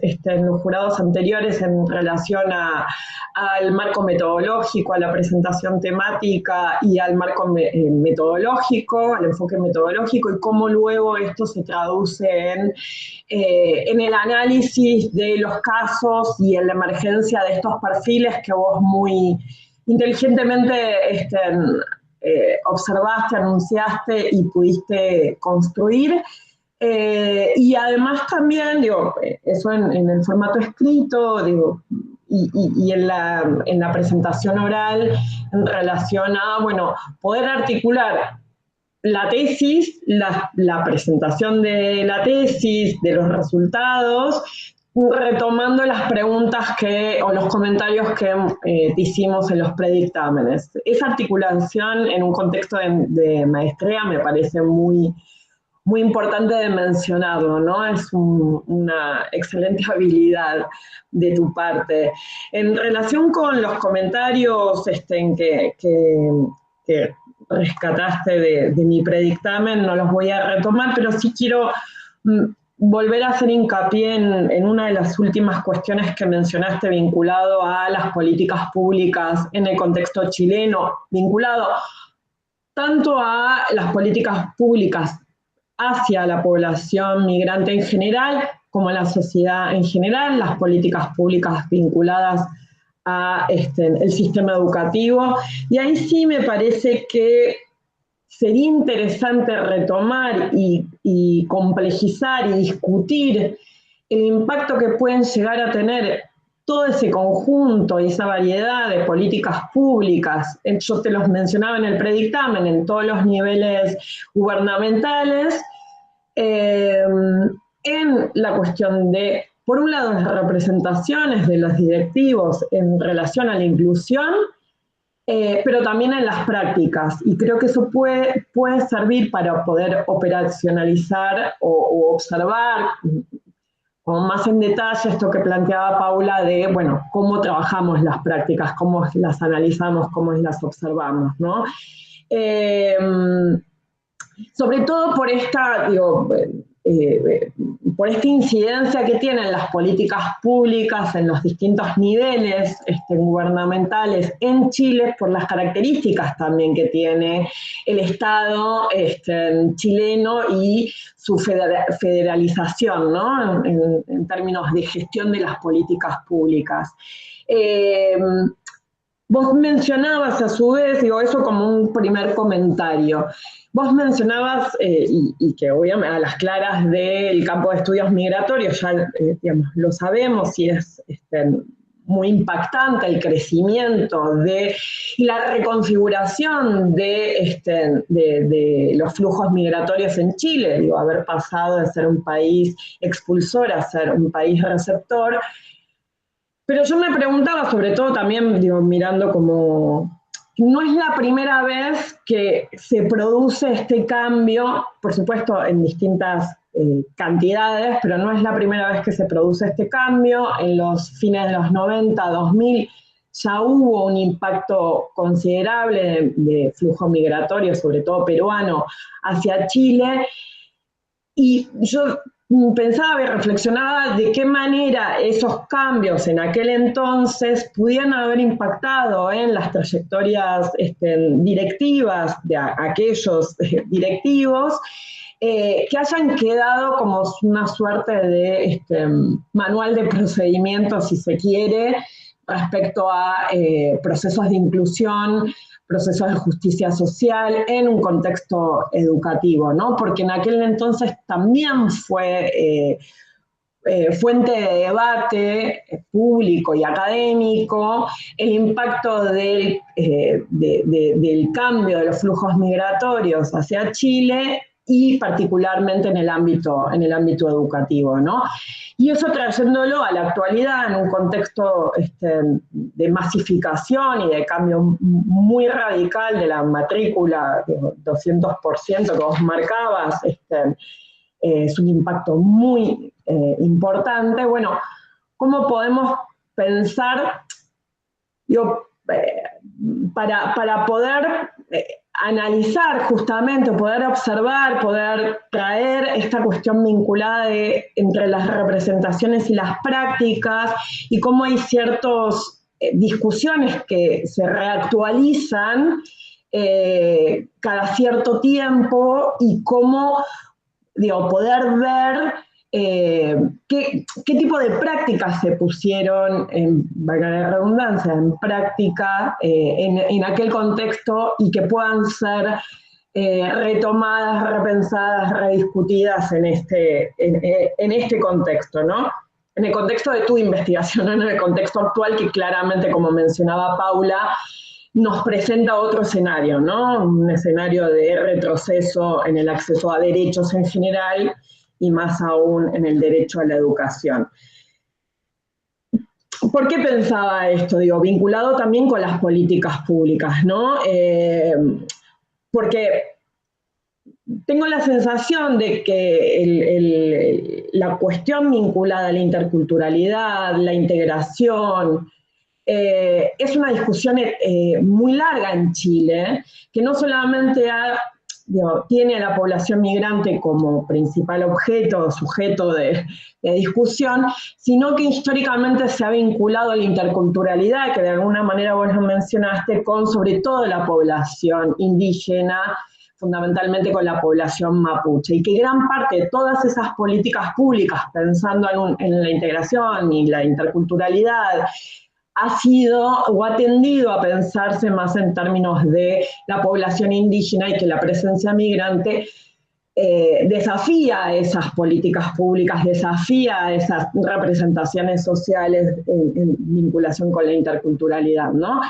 jurados anteriores en relación al marco metodológico, a la presentación temática y al marco metodológico, al enfoque metodológico, y cómo luego esto se traduce en el análisis de los casos y en la emergencia de estos perfiles que vos muy inteligentemente observaste, anunciaste y pudiste construir. Y además también, digo, eso en el formato escrito, digo, y en la presentación oral, en relación a, bueno, poder articular la tesis, la presentación de la tesis, de los resultados, retomando las preguntas o los comentarios que te hicimos en los predictámenes. Esa articulación en un contexto de maestría me parece muy, muy importante de mencionarlo, ¿no? Es una excelente habilidad de tu parte. En relación con los comentarios que rescataste de mi predictamen, no los voy a retomar, pero sí quiero volver a hacer hincapié en una de las últimas cuestiones que mencionaste vinculado a las políticas públicas en el contexto chileno, vinculado tanto a las políticas públicas hacia la población migrante en general, como a la sociedad en general, las políticas públicas vinculadas a el sistema educativo. Y ahí sí me parece que sería interesante retomar y complejizar y discutir el impacto que pueden llegar a tener todo ese conjunto y esa variedad de políticas públicas. Yo te los mencionaba en el predictamen, en todos los niveles gubernamentales, en la cuestión de, por un lado, las representaciones de los directivos en relación a la inclusión, pero también en las prácticas, y creo que eso puede servir para poder operacionalizar o observar como más en detalle esto que planteaba Paula de, bueno, cómo trabajamos las prácticas, cómo las analizamos, cómo las observamos, ¿no? Sobre todo por esta, por esta incidencia que tienen las políticas públicas en los distintos niveles gubernamentales en Chile, por las características también que tiene el Estado chileno y su federalización, ¿no? En términos de gestión de las políticas públicas. Vos mencionabas a su vez, digo, eso como un primer comentario, vos mencionabas, y que obviamente a las claras del campo de estudios migratorios, ya digamos, lo sabemos y es muy impactante el crecimiento y la reconfiguración de los flujos migratorios en Chile, digo, haber pasado de ser un país expulsor a ser un país receptor. Pero yo me preguntaba, sobre todo también, digo, mirando como, no es la primera vez que se produce este cambio, por supuesto en distintas cantidades, pero no es la primera vez que se produce este cambio. En los fines de los 90, 2000, ya hubo un impacto considerable de flujo migratorio, sobre todo peruano, hacia Chile. Y yo pensaba y reflexionaba de qué manera esos cambios en aquel entonces pudieran haber impactado en las trayectorias directivas de aquellos directivos, que hayan quedado como una suerte de manual de procedimientos, si se quiere, respecto a procesos de inclusión, procesos de justicia social en un contexto educativo, ¿no? Porque en aquel entonces también fue fuente de debate público y académico el impacto del cambio de los flujos migratorios hacia Chile y particularmente en el ámbito educativo, ¿no? Y eso trayéndolo a la actualidad en un contexto de masificación y de cambio muy radical de la matrícula, 200% que vos marcabas, es un impacto muy importante. Bueno, ¿cómo podemos pensar, para poder analizar justamente, poder observar, poder traer esta cuestión vinculada entre las representaciones y las prácticas, y cómo hay ciertas discusiones que se reactualizan cada cierto tiempo, y cómo poder ver qué tipo de prácticas se pusieron, valga la redundancia, en práctica en aquel contexto, y que puedan ser retomadas, repensadas, rediscutidas en este contexto, ¿no? En el contexto de tu investigación, no en el contexto actual, que claramente, como mencionaba Paula, nos presenta otro escenario, ¿no? Un escenario de retroceso en el acceso a derechos en general, y más aún en el derecho a la educación. ¿Por qué pensaba esto? Vinculado también con las políticas públicas, ¿no? Porque tengo la sensación de que la cuestión vinculada a la interculturalidad, la integración, es una discusión muy larga en Chile, que no solamente tiene a la población migrante como principal sujeto de discusión, sino que históricamente se ha vinculado a la interculturalidad, que de alguna manera vos lo mencionaste, con sobre todo la población indígena, fundamentalmente con la población mapuche, y que gran parte de todas esas políticas públicas, pensando en la integración y la interculturalidad, ha sido o ha tendido a pensarse más en términos de la población indígena, y que la presencia migrante desafía esas políticas públicas, desafía esas representaciones sociales en vinculación con la interculturalidad, ¿no?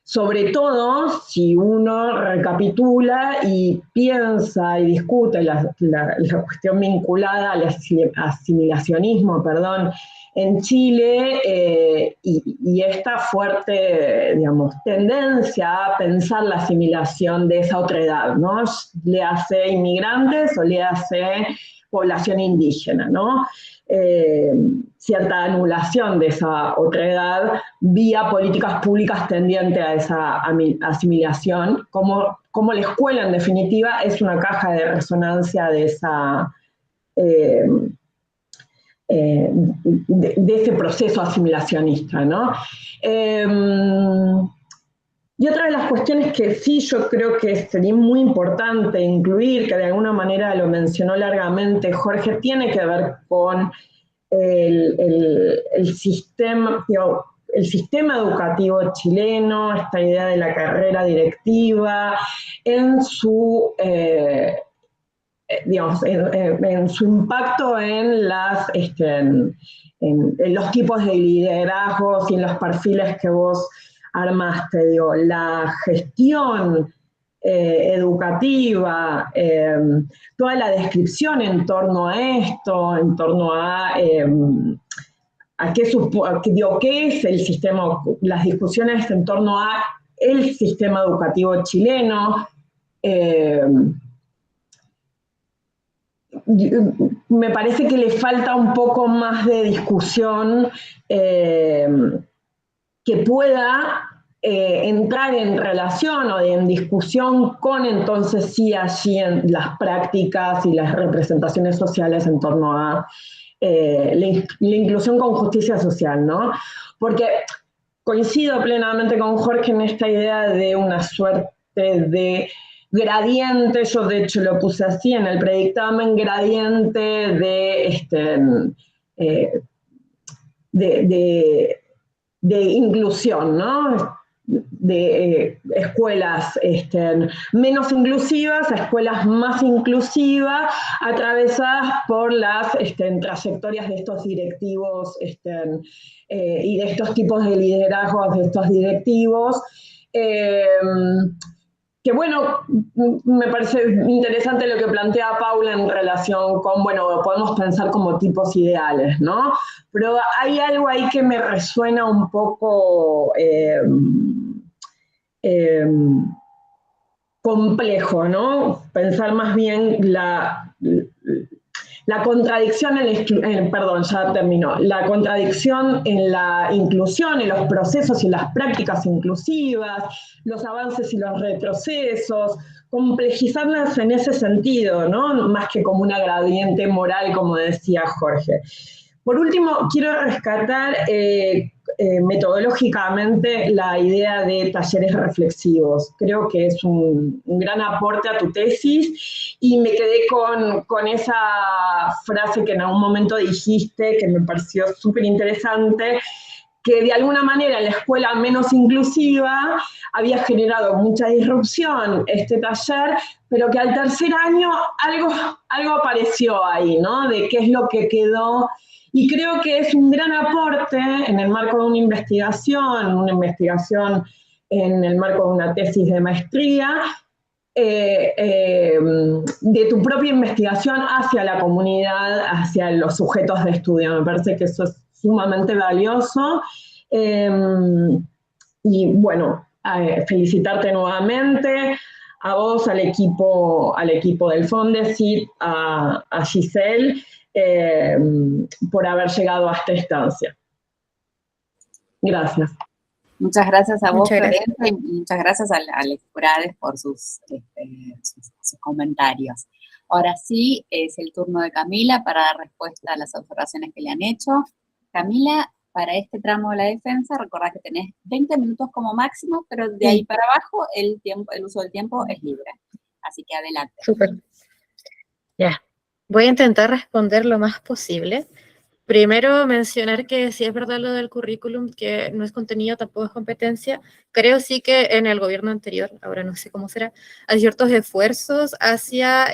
Sobre todo si uno recapitula y piensa y discute la cuestión vinculada al asimilacionismo, en Chile, y esta fuerte, tendencia a pensar la asimilación de esa otredad, ¿no? Le hace inmigrantes o le hace población indígena, ¿no? Cierta anulación de esa otredad vía políticas públicas tendientes a esa asimilación, como la escuela en definitiva es una caja de resonancia de esa de ese proceso asimilacionista, ¿no? Y otra de las cuestiones que sí yo creo que sería muy importante incluir, que de alguna manera lo mencionó largamente Jorge, tiene que ver con el sistema educativo chileno, esta idea de la carrera directiva, en su impacto en los tipos de liderazgos y en los perfiles que vos armaste, la gestión educativa, toda la descripción en torno a esto, en torno a qué es el sistema, las discusiones en torno a el sistema educativo chileno. Me parece que le falta un poco más de discusión que pueda entrar en relación o en discusión con entonces sí allí en las prácticas y las representaciones sociales en torno a la inclusión con justicia social, ¿no? Porque coincido plenamente con Jorge en esta idea de una suerte de gradiente, yo de hecho lo puse así en el predictamen, gradiente de inclusión, ¿no? De escuelas menos inclusivas a escuelas más inclusivas, atravesadas por las trayectorias de estos directivos y de estos tipos de liderazgos de estos directivos. Que bueno, me parece interesante lo que plantea Paula en relación con, bueno, podemos pensar como tipos ideales, ¿no? Pero hay algo ahí que me resuena un poco complejo, ¿no? Pensar más bien la contradicción la contradicción en la inclusión, en los procesos y las prácticas inclusivas, los avances y los retrocesos, complejizarlas en ese sentido, ¿no? Más que como una gradiente moral, como decía Jorge. Por último, quiero rescatar metodológicamente la idea de talleres reflexivos. Creo que es un gran aporte a tu tesis y me quedé con esa frase que en algún momento dijiste, que me pareció súper interesante, que de alguna manera en la escuela menos inclusiva había generado mucha disrupción este taller, pero que al tercer año algo apareció ahí, ¿no? De qué es lo que quedó. Y creo que es un gran aporte en el marco de una investigación en el marco de una tesis de maestría, de tu propia investigación hacia la comunidad, hacia los sujetos de estudio. Me parece que eso es sumamente valioso. Y bueno, felicitarte nuevamente, a vos, al equipo del Fondesit, a Giselle, por haber llegado a esta instancia. Gracias. Muchas gracias a vos, Muchas gracias. Florencia, y muchas gracias al Escurades por sus comentarios. Ahora sí, es el turno de Camila para dar respuesta a las observaciones que le han hecho. Camila, para este tramo de la defensa, recordá que tenés 20 minutos como máximo, pero de ahí para abajo el uso del tiempo es libre. Así que adelante. Súper. Ya. Voy a intentar responder lo más posible. Primero, mencionar que sí es verdad lo del currículum, que no es contenido, tampoco es competencia. Creo sí que en el gobierno anterior, ahora no sé cómo será, hay ciertos esfuerzos hacia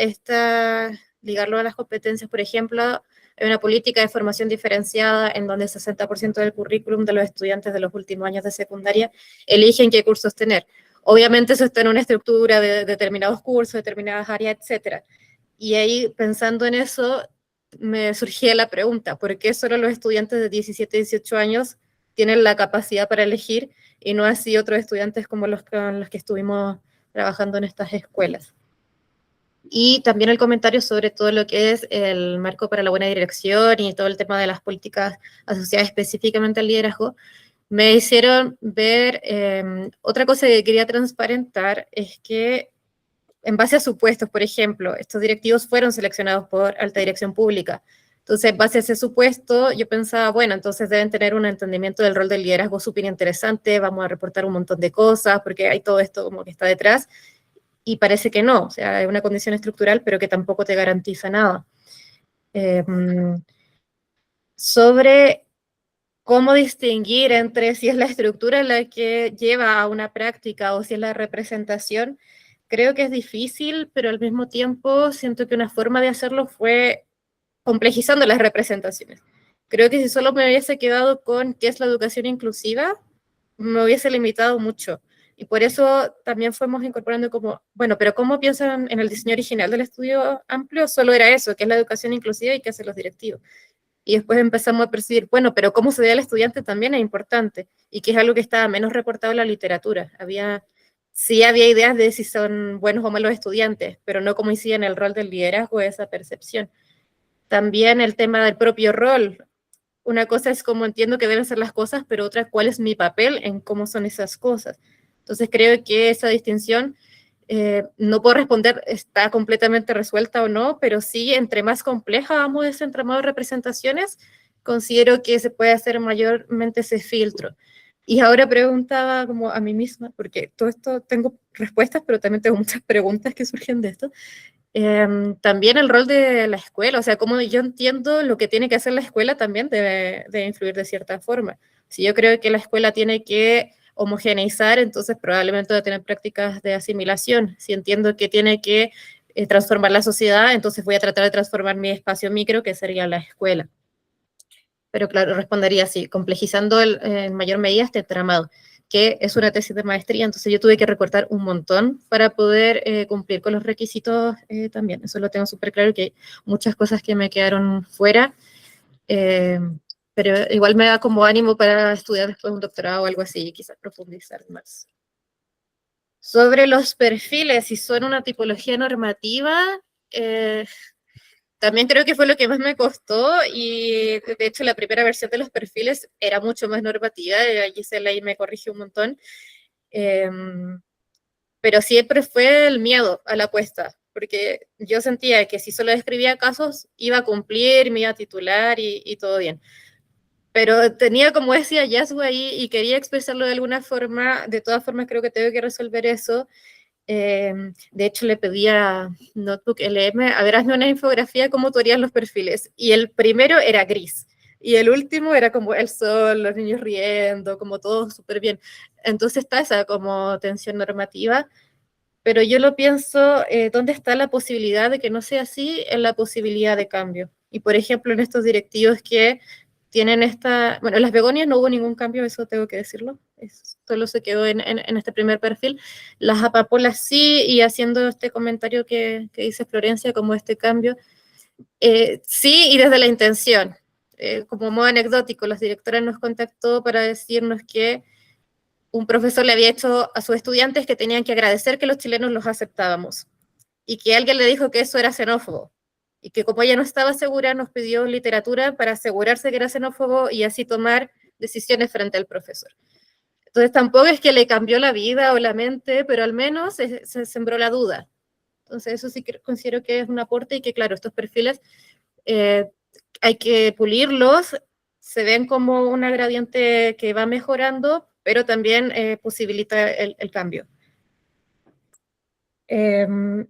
ligarlo a las competencias. Por ejemplo, hay una política de formación diferenciada en donde el 60% del currículum de los estudiantes de los últimos años de secundaria eligen qué cursos tener. Obviamente eso está en una estructura de determinados cursos, determinadas áreas, etcétera. Y ahí, pensando en eso, me surgía la pregunta, ¿por qué solo los estudiantes de 17, 18 años tienen la capacidad para elegir y no así otros estudiantes como los con los que estuvimos trabajando en estas escuelas? Y también el comentario sobre todo lo que es el marco para la buena dirección y todo el tema de las políticas asociadas específicamente al liderazgo, me hicieron ver, otra cosa que quería transparentar es que en base a supuestos, por ejemplo, estos directivos fueron seleccionados por alta dirección pública. Entonces, en base a ese supuesto, yo pensaba, bueno, entonces deben tener un entendimiento del rol del liderazgo súper interesante, vamos a reportar un montón de cosas, porque hay todo esto como que está detrás, y parece que no, o sea, hay una condición estructural, pero que tampoco te garantiza nada. Sobre cómo distinguir entre si es la estructura la que lleva a una práctica o si es la representación, creo que es difícil, pero al mismo tiempo siento que una forma de hacerlo fue complejizando las representaciones. Creo que si solo me hubiese quedado con qué es la educación inclusiva, me hubiese limitado mucho. Y por eso también fuimos incorporando como, bueno, pero ¿cómo piensan en el diseño original del estudio amplio? Solo era eso, que es la educación inclusiva y qué hacen los directivos. Y después empezamos a percibir, bueno, pero cómo se ve al estudiante también es importante, y que es algo que estaba menos reportado en la literatura. Sí había ideas de si son buenos o malos estudiantes, pero no como inciden en el rol del liderazgo, esa percepción. También el tema del propio rol. una cosa es cómo entiendo que deben ser las cosas, pero otra, cuál es mi papel en cómo son esas cosas. Entonces creo que esa distinción, no puedo responder está completamente resuelta o no, pero sí, entre más compleja vamos ese entramado de representaciones, considero que se puede hacer mayormente ese filtro. Y ahora preguntaba como a mí misma, porque todo esto tengo respuestas, pero también tengo muchas preguntas que surgen de esto. También el rol de la escuela, o sea, como yo entiendo lo que tiene que hacer la escuela también debe influir de cierta forma. Si yo creo que la escuela tiene que homogeneizar, entonces probablemente va a tener prácticas de asimilación. Si entiendo que tiene que transformar la sociedad, entonces voy a tratar de transformar mi espacio micro, que sería la escuela. Pero claro, respondería así, complejizando en mayor medida este tramado, que es una tesis de maestría, entonces yo tuve que recortar un montón para poder cumplir con los requisitos también. Eso lo tengo súper claro, que hay muchas cosas que me quedaron fuera, pero igual me da como ánimo para estudiar después un doctorado o algo así, quizás profundizar más. Sobre los perfiles, si son una tipología normativa, también creo que fue lo que más me costó, y de hecho la primera versión de los perfiles era mucho más normativa, Gisela ahí me corrigió un montón, pero siempre fue el miedo a la apuesta, porque yo sentía que si solo escribía casos iba a cumplir, me iba a titular y todo bien. Pero tenía como ese hallazgo ahí y quería expresarlo de alguna forma. De todas formas creo que tengo que resolver eso. De hecho, le pedí a Notebook LM, a ver, hazme una infografía de cómo tú harías los perfiles. Y el primero era gris. Y el último era como el sol, los niños riendo, como todo súper bien. Entonces está esa como tensión normativa. Pero yo lo pienso, ¿dónde está la posibilidad de que no sea así? En la posibilidad de cambio. Y por ejemplo, en estos directivos que tienen esta, bueno, en las begonias no hubo ningún cambio, eso tengo que decirlo, solo se quedó en este primer perfil. Las apapolas sí, y haciendo este comentario que dice Florencia, como este cambio, sí, y desde la intención. Como modo anecdótico, las directoras nos contactó para decirnos que un profesor le había hecho a sus estudiantes que tenían que agradecer que los chilenos los aceptábamos, y que alguien le dijo que eso era xenófobo, y que como ella no estaba segura, nos pidió literatura para asegurarse que era xenófobo y así tomar decisiones frente al profesor. Entonces tampoco es que le cambió la vida o la mente, pero al menos se sembró la duda. Entonces eso sí que considero que es un aporte, y que claro, estos perfiles hay que pulirlos, se ven como una gradiente que va mejorando, pero también posibilita el cambio.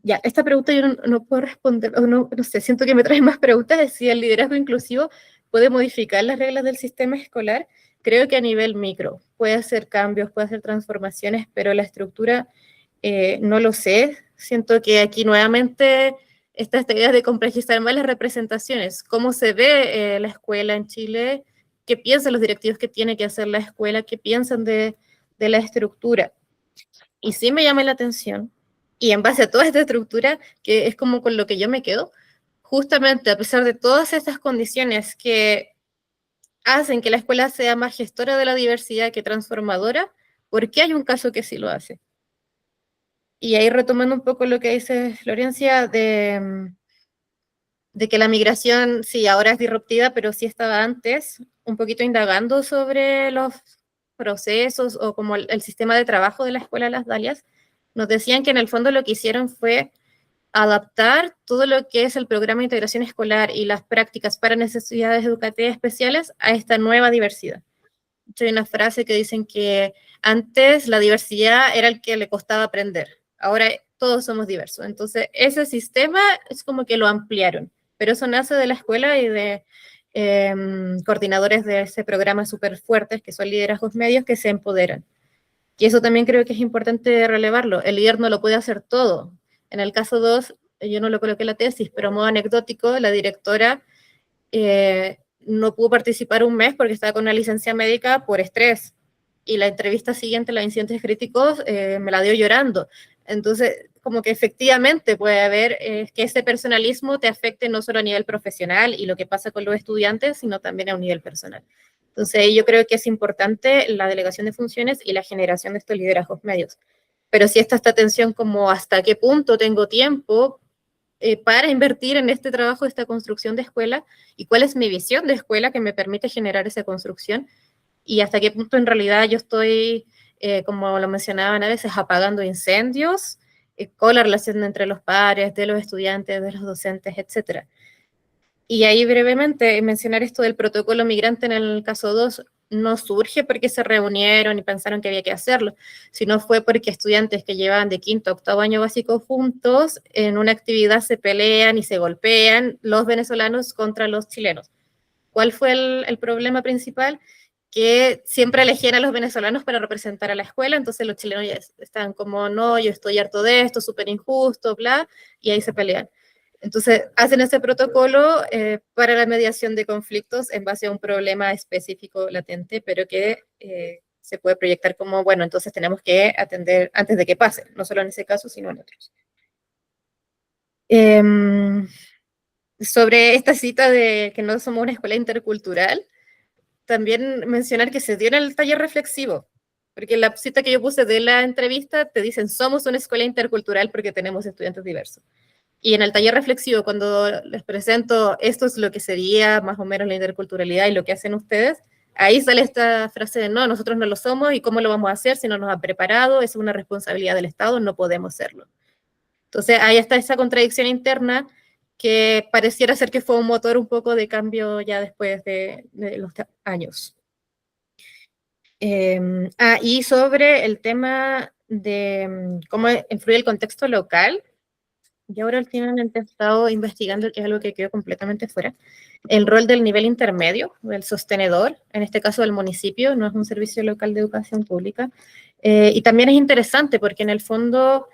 Ya, esta pregunta yo no puedo responder, o no sé, siento que me trae más preguntas, es si el liderazgo inclusivo puede modificar las reglas del sistema escolar. Creo que a nivel micro puede hacer cambios, puede hacer transformaciones, pero la estructura no lo sé. Siento que aquí nuevamente está esta idea de complejizar más las representaciones, cómo se ve la escuela en Chile, qué piensan los directivos que tiene que hacer la escuela, qué piensan de la estructura. Y sí me llama la atención, y en base a toda esta estructura, que es como con lo que yo me quedo, justamente a pesar de todas estas condiciones que hacen que la escuela sea más gestora de la diversidad que transformadora, ¿por qué hay un caso que sí lo hace? Y ahí retomando un poco lo que dice Florencia, de que la migración, sí, ahora es disruptiva, pero sí estaba antes, un poquito indagando sobre los procesos o como el sistema de trabajo de la Escuela Las Dalias, nos decían que en el fondo lo que hicieron fue adaptar todo lo que es el programa de integración escolar y las prácticas para necesidades educativas especiales a esta nueva diversidad. Hay una frase que dicen que antes la diversidad era el que le costaba aprender, ahora todos somos diversos. Entonces, ese sistema es como que lo ampliaron, pero eso nace de la escuela y de coordinadores de ese programa súper fuertes, que son liderazgos medios, que se empoderan. Y eso también creo que es importante relevarlo. El líder no lo puede hacer todo. En el caso 2, yo no lo coloqué en la tesis, pero a modo anecdótico, la directora no pudo participar un mes porque estaba con una licencia médica por estrés. Y la entrevista siguiente, los incidentes críticos, me la dio llorando. Entonces, como que efectivamente puede haber que ese personalismo te afecte no solo a nivel profesional y lo que pasa con los estudiantes, sino también a un nivel personal. Entonces, yo creo que es importante la delegación de funciones y la generación de estos liderazgos medios. Pero si está esta tensión como hasta qué punto tengo tiempo, para invertir en este trabajo, esta construcción de escuela, y cuál es mi visión de escuela que me permite generar esa construcción, y hasta qué punto en realidad yo estoy, como lo mencionaban a veces, apagando incendios, con la relación entre los pares, de los estudiantes, de los docentes, etcétera. Y ahí brevemente mencionar esto del protocolo migrante en el caso 2 no surge porque se reunieron y pensaron que había que hacerlo, sino fue porque estudiantes que llevaban de quinto a octavo año básico juntos en una actividad se pelean y se golpean los venezolanos contra los chilenos. ¿Cuál fue el problema principal? Que siempre elegían a los venezolanos para representar a la escuela, entonces los chilenos ya estaban como, no, yo estoy harto de esto, súper injusto, bla, y ahí se pelean. Entonces, hacen ese protocolo para la mediación de conflictos en base a un problema específico latente, pero que se puede proyectar como, bueno, entonces tenemos que atender antes de que pase, no solo en ese caso, sino en otros. Sobre esta cita de que no somos una escuela intercultural, también mencionar que se dio en el taller reflexivo, porque la cita que yo puse de la entrevista te dicen, somos una escuela intercultural porque tenemos estudiantes diversos. Y en el taller reflexivo, cuando les presento esto es lo que sería más o menos la interculturalidad y lo que hacen ustedes, ahí sale esta frase de no, nosotros no lo somos y cómo lo vamos a hacer si no nos han preparado, es una responsabilidad del Estado, no podemos serlo. Entonces ahí está esa contradicción interna que pareciera ser que fue un motor un poco de cambio ya después de los años. Y sobre el tema de cómo influye el contexto local, yo ahora últimamente he estado investigando, que es algo que quedó completamente fuera, el rol del nivel intermedio, del sostenedor, en este caso del municipio, no es un servicio local de educación pública, y también es interesante porque en el fondo,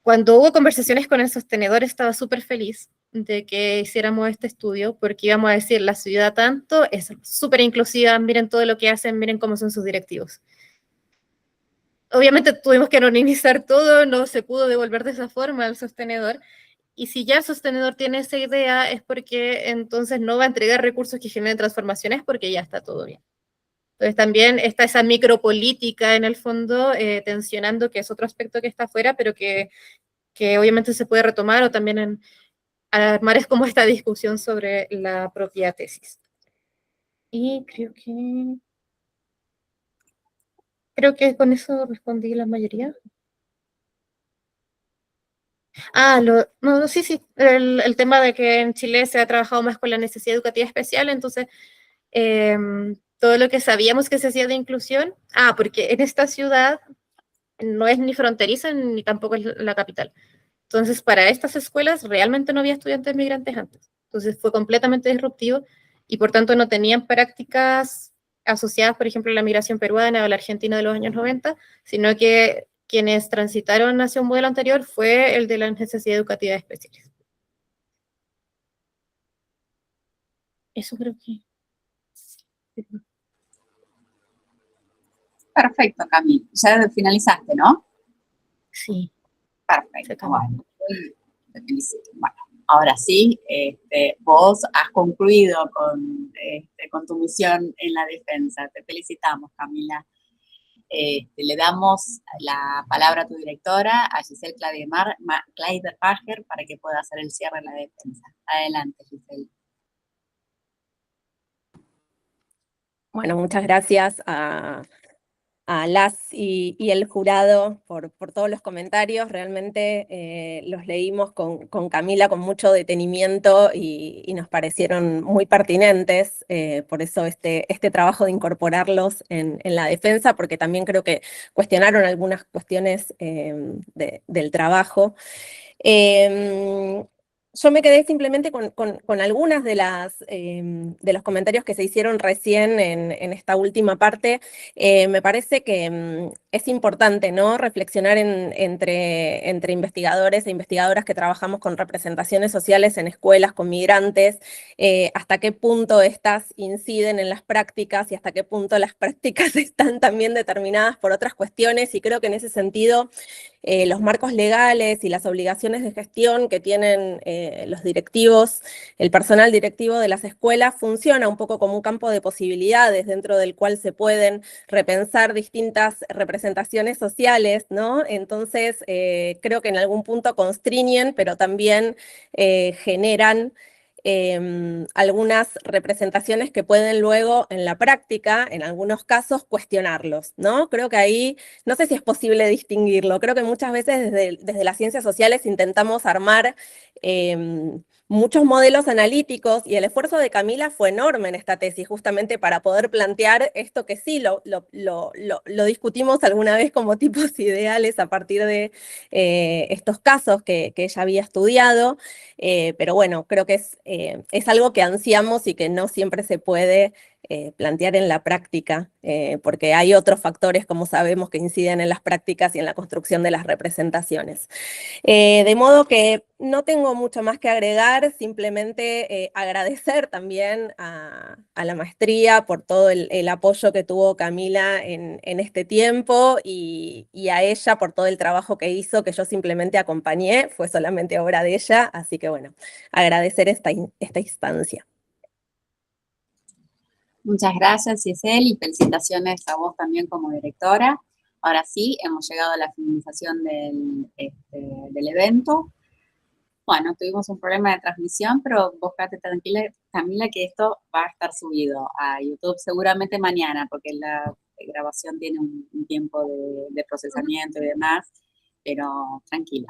cuando hubo conversaciones con el sostenedor, estaba súper feliz de que hiciéramos este estudio, porque íbamos a decir, la ciudad tanto es súper inclusiva, miren todo lo que hacen, miren cómo son sus directivos. Obviamente tuvimos que anonimizar todo, no se pudo devolver de esa forma al sostenedor, y si ya el sostenedor tiene esa idea es porque entonces no va a entregar recursos que generen transformaciones porque ya está todo bien. Entonces también está esa micropolítica en el fondo, tensionando, que es otro aspecto que está afuera, pero que obviamente se puede retomar, o también armar es como esta discusión sobre la propia tesis. Y creo que con eso respondí la mayoría. No, sí, el tema de que en Chile se ha trabajado más con la necesidad educativa especial, entonces todo lo que sabíamos que se hacía de inclusión, porque en esta ciudad no es ni fronteriza ni tampoco es la capital. Entonces, para estas escuelas realmente no había estudiantes migrantes antes. Entonces, fue completamente disruptivo y por tanto no tenían prácticas asociadas, por ejemplo, a la migración peruana o la argentina de los años 90, sino que quienes transitaron hacia un modelo anterior fue el de la necesidad educativa especial. Eso creo que... Perfecto, Cami. Ya finalizaste, ¿no? Sí. Perfecto. Bueno, te felicito. Bueno, ahora sí, vos has concluido con tu misión en la defensa. Te felicitamos, Camila. Le damos la palabra a tu directora, a Giselle Kleidermacher, para que pueda hacer el cierre de la defensa. Adelante, Giselle. Bueno, muchas gracias a las y el jurado por todos los comentarios. Realmente los leímos con Camila con mucho detenimiento y nos parecieron muy pertinentes. Por eso este trabajo de incorporarlos en la defensa, porque también creo que cuestionaron algunas cuestiones del trabajo. Yo me quedé simplemente con algunas de los comentarios que se hicieron recién en esta última parte. Me parece que es importante, ¿no?, reflexionar entre investigadores e investigadoras que trabajamos con representaciones sociales en escuelas con migrantes, hasta qué punto estas inciden en las prácticas y hasta qué punto las prácticas están también determinadas por otras cuestiones, y creo que en ese sentido los marcos legales y las obligaciones de gestión que tienen los directivos, el personal directivo de las escuelas, funciona un poco como un campo de posibilidades dentro del cual se pueden repensar distintas representaciones sociales, ¿no? Entonces, creo que en algún punto constriñen, pero también generan algunas representaciones que pueden luego en la práctica, en algunos casos, cuestionarlos, ¿no? Creo que ahí, no sé si es posible distinguirlo, creo que muchas veces desde las ciencias sociales intentamos armar muchos modelos analíticos, y el esfuerzo de Camila fue enorme en esta tesis, justamente para poder plantear esto que sí lo discutimos alguna vez como tipos ideales a partir de estos casos que ella había estudiado, pero bueno, creo que es algo que ansiamos y que no siempre se puede plantear en la práctica, porque hay otros factores, como sabemos, que inciden en las prácticas y en la construcción de las representaciones. De modo que no tengo mucho más que agregar, simplemente agradecer también a la maestría por todo el apoyo que tuvo Camila en este tiempo, y a ella por todo el trabajo que hizo, que yo simplemente acompañé, fue solamente obra de ella, así que bueno, agradecer esta instancia. Muchas gracias, Giselle, y felicitaciones a vos también como directora. Ahora sí, hemos llegado a la finalización del evento. Bueno, tuvimos un problema de transmisión, pero vos quédate tranquila, Camila, que esto va a estar subido a YouTube seguramente mañana, porque la grabación tiene un tiempo de procesamiento y demás, pero tranquila.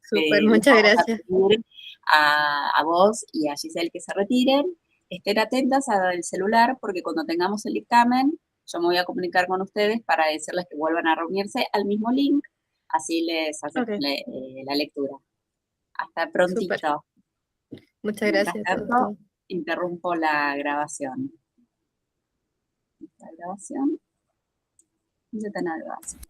Súper, muchas gracias. A vos y a Giselle que se retiren. Estén atentas al celular, porque cuando tengamos el dictamen, yo me voy a comunicar con ustedes para decirles que vuelvan a reunirse al mismo link, así les hacen la lectura. Hasta prontito. Súper. Muchas Mientras gracias. tanto, interrumpo la grabación. La grabación. ¿Dónde está la grabación?